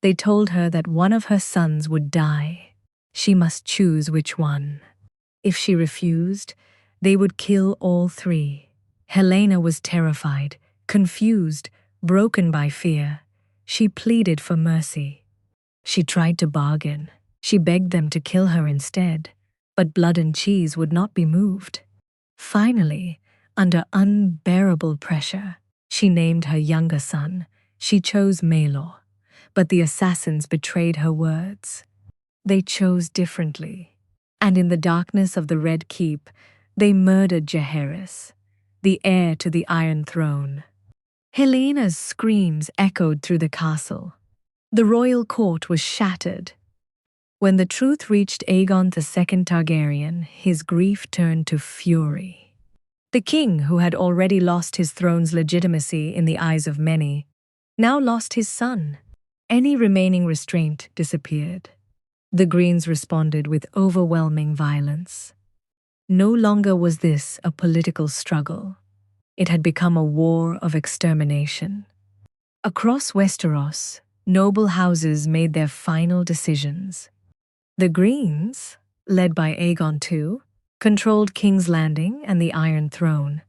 They told her that one of her sons would die. She must choose which one. If she refused, they would kill all 3. Helaena was terrified, confused, broken by fear. She pleaded for mercy. She tried to bargain. She begged them to kill her instead, but Blood and Cheese would not be moved. Finally, under unbearable pressure, she named her younger son. She chose Maelor, but the assassins betrayed her words. They chose differently, and in the darkness of the Red Keep, they murdered Jaehaerys, the heir to the Iron Throne. Helena's screams echoed through the castle. The royal court was shattered. When the truth reached Aegon II Targaryen, his grief turned to fury. The king, who had already lost his throne's legitimacy in the eyes of many, now lost his son. Any remaining restraint disappeared. The Greens responded with overwhelming violence. No longer was this a political struggle. It had become a war of extermination. Across Westeros, noble houses made their final decisions. The Greens, led by Aegon II, controlled King's Landing and the Iron Throne.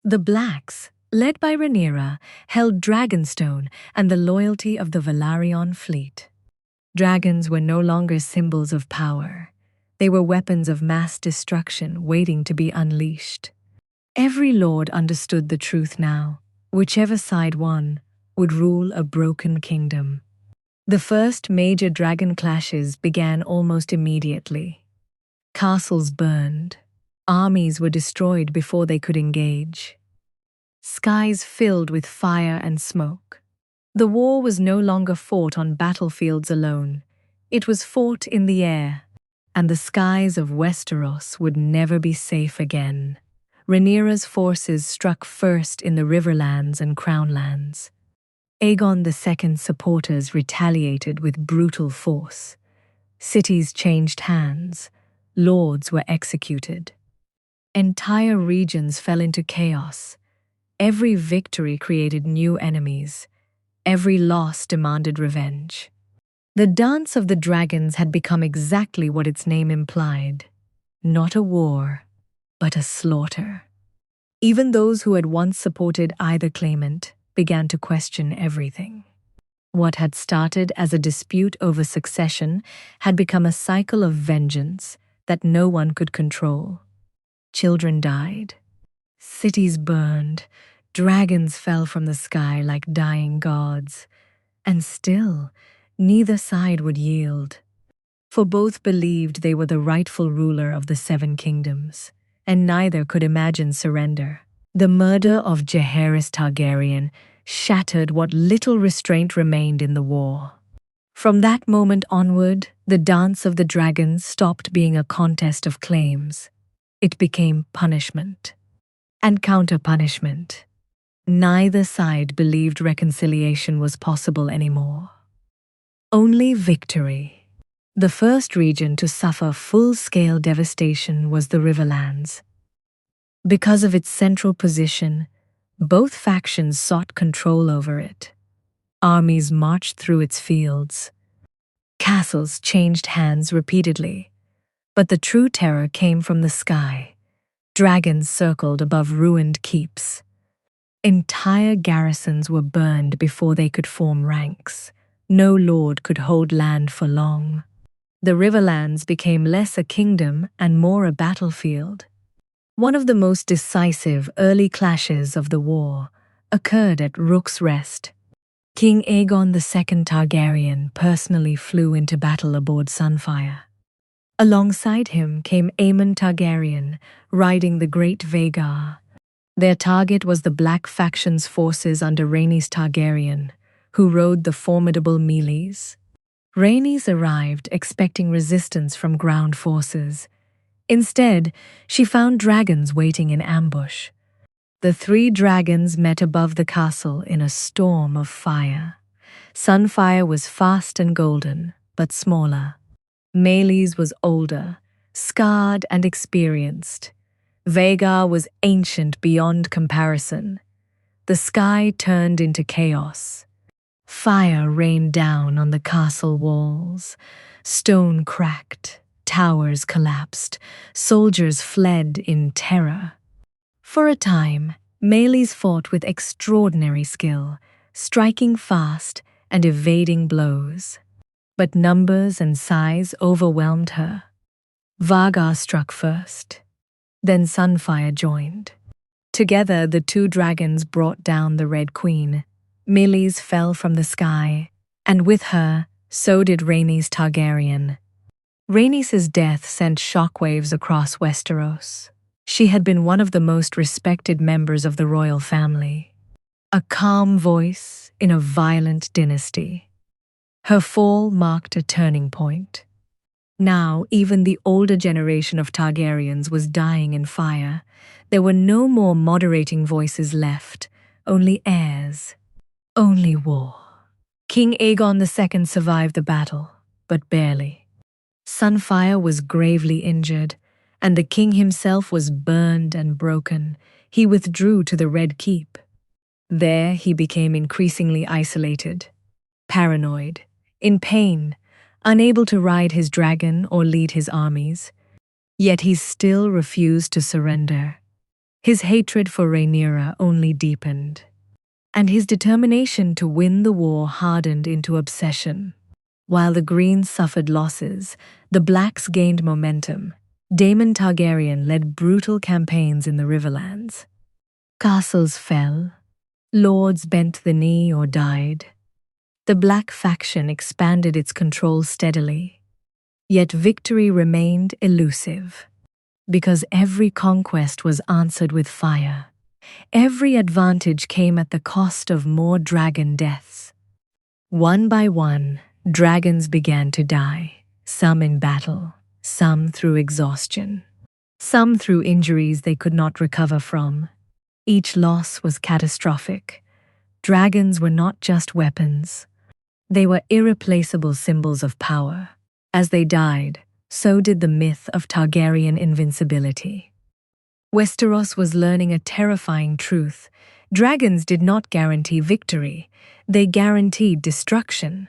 The Blacks, led by Rhaenyra, held Dragonstone and the loyalty of the Velaryon fleet. Dragons were no longer symbols of power. They were weapons of mass destruction waiting to be unleashed. Every lord understood the truth now. Whichever side won would rule a broken kingdom. The first major dragon clashes began almost immediately. Castles burned. Armies were destroyed before they could engage. Skies filled with fire and smoke. The war was no longer fought on battlefields alone. It was fought in the air, and the skies of Westeros would never be safe again. Rhaenyra's forces struck first in the Riverlands and Crownlands. Aegon II's supporters retaliated with brutal force. Cities changed hands. Lords were executed. Entire regions fell into chaos, Every victory created new enemies. Every loss demanded revenge. The Dance of the Dragons had become exactly what its name implied. Not a war, but a slaughter. Even those who had once supported either claimant began to question everything. What had started as a dispute over succession had become a cycle of vengeance that no one could control. Children died. Cities burned. Dragons fell from the sky like dying gods. And still, neither side would yield. For both believed they were the rightful ruler of the Seven Kingdoms, and neither could imagine surrender. The murder of Jaehaerys Targaryen shattered what little restraint remained in the war. From that moment onward, the Dance of the Dragons stopped being a contest of claims. It became punishment. And counter-punishment. Neither side believed reconciliation was possible anymore. Only victory. The first region to suffer full-scale devastation was the Riverlands. Because of its central position, both factions sought control over it. Armies marched through its fields. Castles changed hands repeatedly. But the true terror came from the sky. Dragons circled above ruined keeps. Entire garrisons were burned before they could form ranks. No lord could hold land for long. The Riverlands became less a kingdom and more a battlefield. One of the most decisive early clashes of the war occurred at Rook's Rest. King Aegon II Targaryen personally flew into battle aboard Sunfire. Alongside him came Aemon Targaryen, riding the Great Vhagar. Their target was the Black Faction's forces under Rhaenys Targaryen, who rode the formidable Meleys. Rhaenys arrived expecting resistance from ground forces. Instead, she found dragons waiting in ambush. The three dragons met above the castle in a storm of fire. Sunfire was fast and golden, but smaller. Meleys was older, scarred and experienced. Vhagar was ancient beyond comparison. The sky turned into chaos. Fire rained down on the castle walls. Stone cracked. Towers collapsed. Soldiers fled in terror. For a time, Meleys fought with extraordinary skill, striking fast and evading blows. But numbers and size overwhelmed her. Vhagar struck first. Then Sunfire joined. Together, the two dragons brought down the Red Queen. Meleys fell from the sky, and with her, so did Rhaenys Targaryen. Rhaenys' death sent shockwaves across Westeros. She had been one of the most respected members of the royal family. A calm voice in a violent dynasty. Her fall marked a turning point. Now, even the older generation of Targaryens was dying in fire. There were no more moderating voices left, only heirs. Only war. King Aegon II survived the battle, but barely. Sunfire was gravely injured, and the king himself was burned and broken. He withdrew to the Red Keep. There he became increasingly isolated, paranoid, in pain, unable to ride his dragon or lead his armies. Yet he still refused to surrender. His hatred for Rhaenyra only deepened, and his determination to win the war hardened into obsession. While the Greens suffered losses, the Blacks gained momentum. Daemon Targaryen led brutal campaigns in the Riverlands. Castles fell. Lords bent the knee or died. The Black faction expanded its control steadily. Yet victory remained elusive. Because every conquest was answered with fire. Every advantage came at the cost of more dragon deaths. One by one, dragons began to die, some in battle, some through exhaustion, some through injuries they could not recover from. Each loss was catastrophic. Dragons were not just weapons. They were irreplaceable symbols of power. As they died, so did the myth of Targaryen invincibility. Westeros was learning a terrifying truth. Dragons did not guarantee victory, they guaranteed destruction.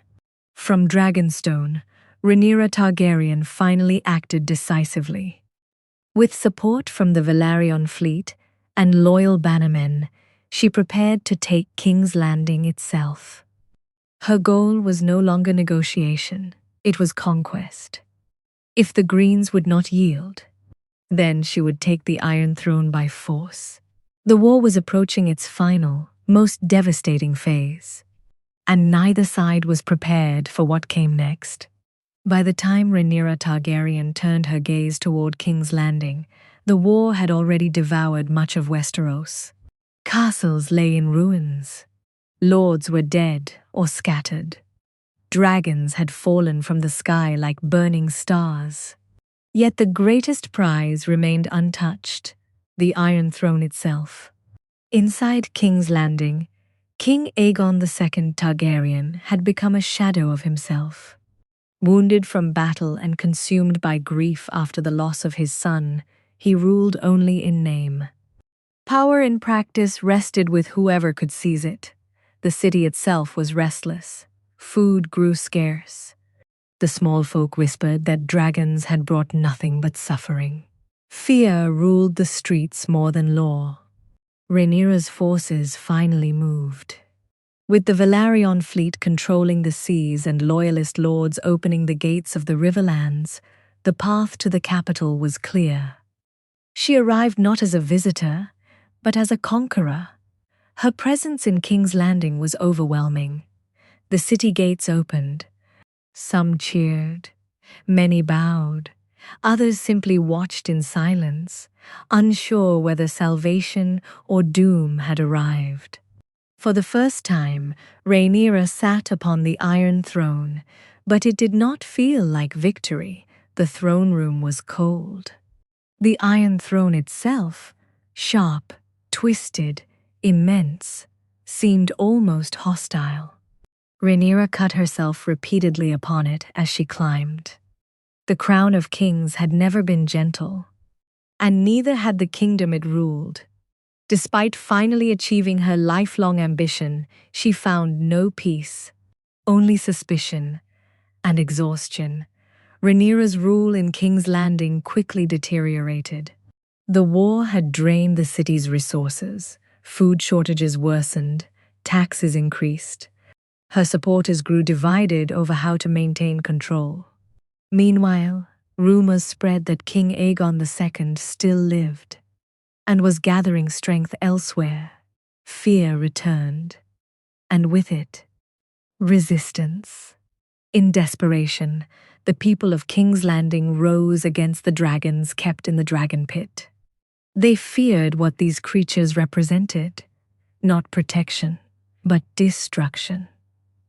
From Dragonstone, Rhaenyra Targaryen finally acted decisively. With support from the Velaryon fleet and loyal bannermen, she prepared to take King's Landing itself. Her goal was no longer negotiation, it was conquest. If the Greens would not yield, then she would take the Iron Throne by force. The war was approaching its final, most devastating phase, and neither side was prepared for what came next. By the time Rhaenyra Targaryen turned her gaze toward King's Landing, the war had already devoured much of Westeros. Castles lay in ruins. Lords were dead or scattered. Dragons had fallen from the sky like burning stars. Yet the greatest prize remained untouched, the Iron Throne itself. Inside King's Landing, King Aegon II Targaryen had become a shadow of himself. Wounded from battle and consumed by grief after the loss of his son, he ruled only in name. Power in practice rested with whoever could seize it. The city itself was restless. Food grew scarce. The small folk whispered that dragons had brought nothing but suffering. Fear ruled the streets more than law. Rhaenyra's forces finally moved. With the Velaryon fleet controlling the seas and loyalist lords opening the gates of the Riverlands, the path to the capital was clear. She arrived not as a visitor, but as a conqueror. Her presence in King's Landing was overwhelming. The city gates opened. Some cheered, many bowed, others simply watched in silence, unsure whether salvation or doom had arrived. For the first time, Rhaenyra sat upon the Iron Throne, but it did not feel like victory. The throne room was cold. The Iron Throne itself, sharp, twisted, immense, seemed almost hostile. Rhaenyra cut herself repeatedly upon it as she climbed. The crown of kings had never been gentle, and neither had the kingdom it ruled. Despite finally achieving her lifelong ambition, she found no peace, only suspicion and exhaustion. Rhaenyra's rule in King's Landing quickly deteriorated. The war had drained the city's resources, food shortages worsened, taxes increased. Her supporters grew divided over how to maintain control. Meanwhile, rumors spread that King Aegon II still lived and was gathering strength elsewhere. Fear returned, and with it, resistance. In desperation, the people of King's Landing rose against the dragons kept in the dragon pit. They feared what these creatures represented, not protection, but destruction.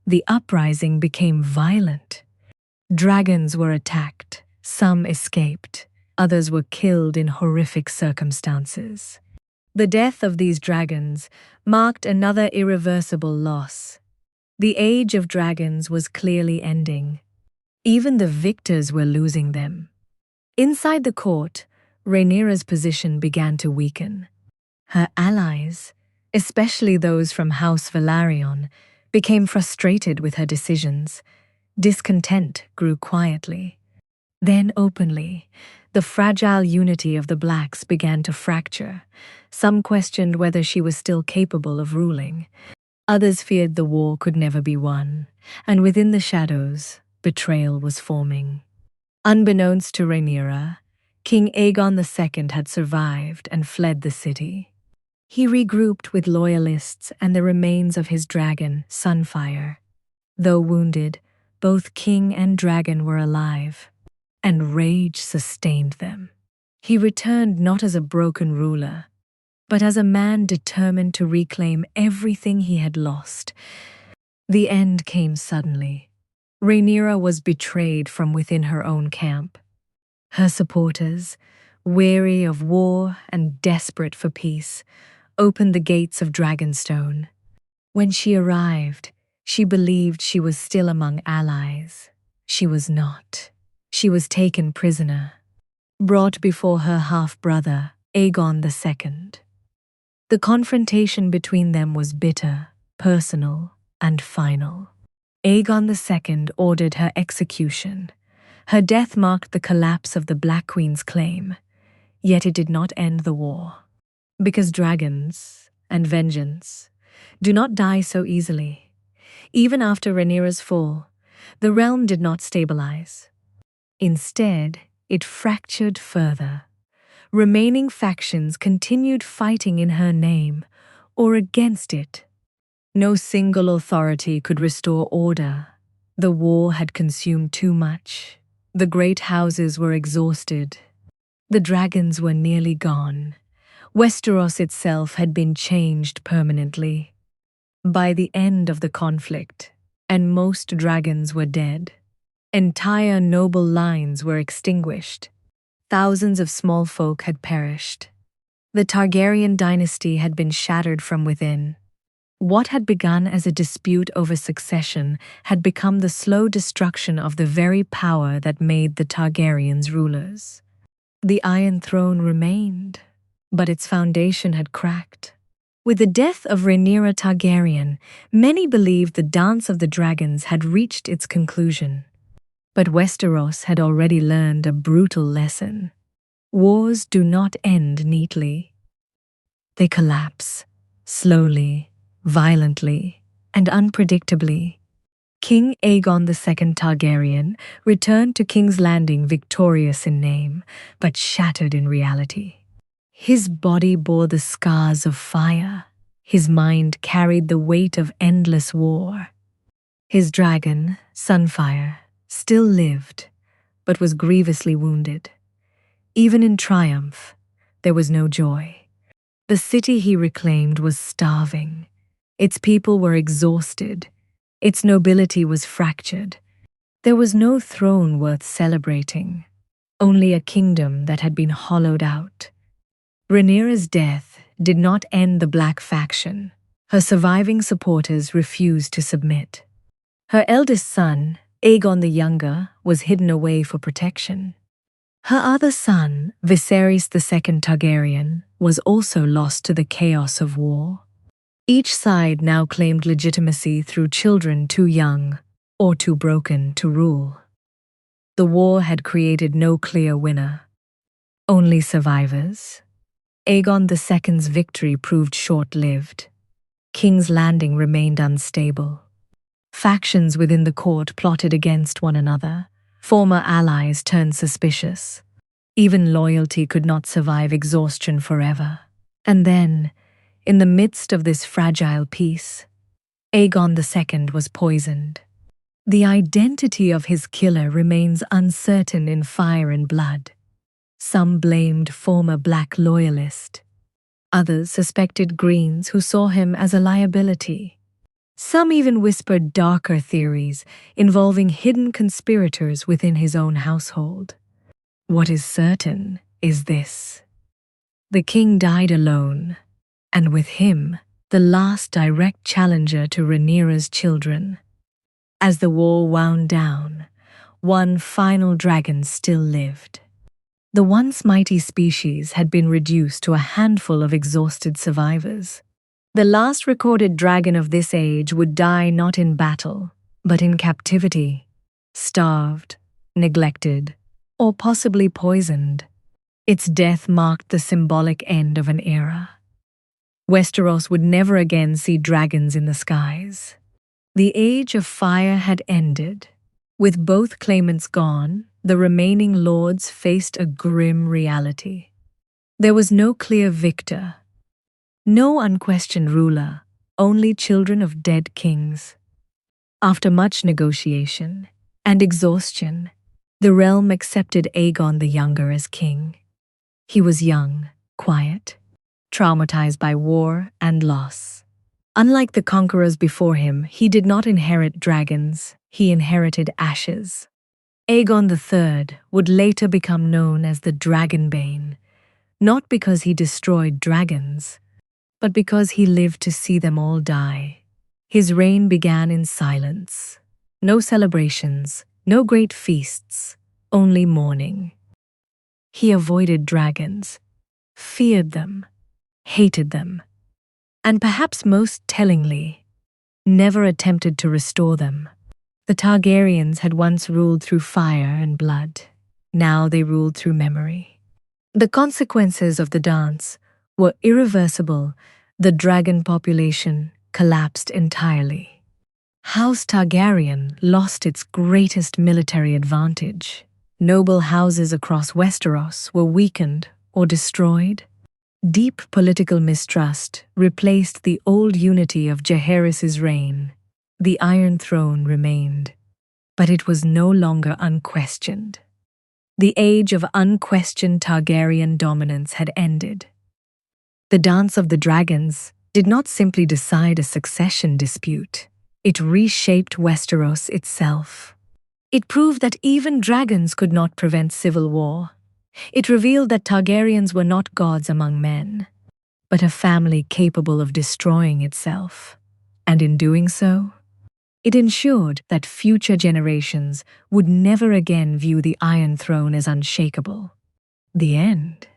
The uprising became violent. Dragons were attacked, some escaped, others were killed in horrific circumstances. The death of these dragons marked another irreversible loss. The age of dragons was clearly ending. Even the victors were losing them. Inside the court, Rhaenyra's position began to weaken. Her allies, especially those from House Velaryon, became frustrated with her decisions. Discontent grew quietly. Then openly, the fragile unity of the Blacks began to fracture. Some questioned whether she was still capable of ruling. Others feared the war could never be won, and within the shadows, betrayal was forming. Unbeknownst to Rhaenyra, King Aegon II had survived and fled the city. He regrouped with loyalists and the remains of his dragon, Sunfire. Though wounded, both king and dragon were alive, and rage sustained them. He returned not as a broken ruler, but as a man determined to reclaim everything he had lost. The end came suddenly. Rhaenyra was betrayed from within her own camp. Her supporters, weary of war and desperate for peace, opened the gates of Dragonstone. When she arrived, she believed she was still among allies. She was not. She was taken prisoner, brought before her half-brother, Aegon II. The confrontation between them was bitter, personal, and final. Aegon II ordered her execution. Her death marked the collapse of the Black Queen's claim, yet it did not end the war. Because dragons and vengeance do not die so easily. Even after Rhaenyra's fall, the realm did not stabilize. Instead, it fractured further. Remaining factions continued fighting in her name or against it. No single authority could restore order. The war had consumed too much. The great houses were exhausted. The dragons were nearly gone. Westeros itself had been changed permanently. By the end of the conflict, and most dragons were dead, entire noble lines were extinguished. Thousands of small folk had perished. The Targaryen dynasty had been shattered from within. What had begun as a dispute over succession had become the slow destruction of the very power that made the Targaryens rulers. The Iron Throne remained, but its foundation had cracked. With the death of Rhaenyra Targaryen, many believed the Dance of the Dragons had reached its conclusion. But Westeros had already learned a brutal lesson. Wars do not end neatly. They collapse, slowly, violently, and unpredictably. King Aegon II Targaryen returned to King's Landing victorious in name, but shattered in reality. His body bore the scars of fire. His mind carried the weight of endless war. His dragon, Sunfire, still lived, but was grievously wounded. Even in triumph, there was no joy. The city he reclaimed was starving. Its people were exhausted. Its nobility was fractured. There was no throne worth celebrating, only a kingdom that had been hollowed out. Rhaenyra's death did not end the Black faction. Her surviving supporters refused to submit. Her eldest son, Aegon the Younger, was hidden away for protection. Her other son, Viserys II Targaryen, was also lost to the chaos of war. Each side now claimed legitimacy through children too young or too broken to rule. The war had created no clear winner, only survivors. Aegon II's victory proved short-lived. King's Landing remained unstable. Factions within the court plotted against one another. Former allies turned suspicious. Even loyalty could not survive exhaustion forever. And then, in the midst of this fragile peace, Aegon II was poisoned. The identity of his killer remains uncertain in Fire and Blood. Some blamed former Black loyalist. Others suspected Greens who saw him as a liability. Some even whispered darker theories involving hidden conspirators within his own household. What is certain is this: the king died alone, and with him, the last direct challenger to Rhaenyra's children. As the war wound down, one final dragon still lived. The once mighty species had been reduced to a handful of exhausted survivors. The last recorded dragon of this age would die not in battle, but in captivity, starved, neglected, or possibly poisoned. Its death marked the symbolic end of an era. Westeros would never again see dragons in the skies. The Age of Fire had ended. With both claimants gone, the remaining lords faced a grim reality. There was no clear victor, no unquestioned ruler, only children of dead kings. After much negotiation and exhaustion, the realm accepted Aegon the Younger as king. He was young, quiet, traumatized by war and loss. Unlike the conquerors before him, he did not inherit dragons, he inherited ashes. Aegon III would later become known as the Dragonbane, not because he destroyed dragons, but because he lived to see them all die. His reign began in silence. No celebrations, no great feasts, only mourning. He avoided dragons, feared them, hated them, and perhaps most tellingly, never attempted to restore them. The Targaryens had once ruled through fire and blood. Now they ruled through memory. The consequences of the dance were irreversible. The dragon population collapsed entirely. House Targaryen lost its greatest military advantage. Noble houses across Westeros were weakened or destroyed. Deep political mistrust replaced the old unity of Jaehaerys' reign. The Iron Throne remained, but it was no longer unquestioned. The age of unquestioned Targaryen dominance had ended. The Dance of the Dragons did not simply decide a succession dispute. It reshaped Westeros itself. It proved that even dragons could not prevent civil war. It revealed that Targaryens were not gods among men, but a family capable of destroying itself. And in doing so, it ensured that future generations would never again view the Iron Throne as unshakable. The end.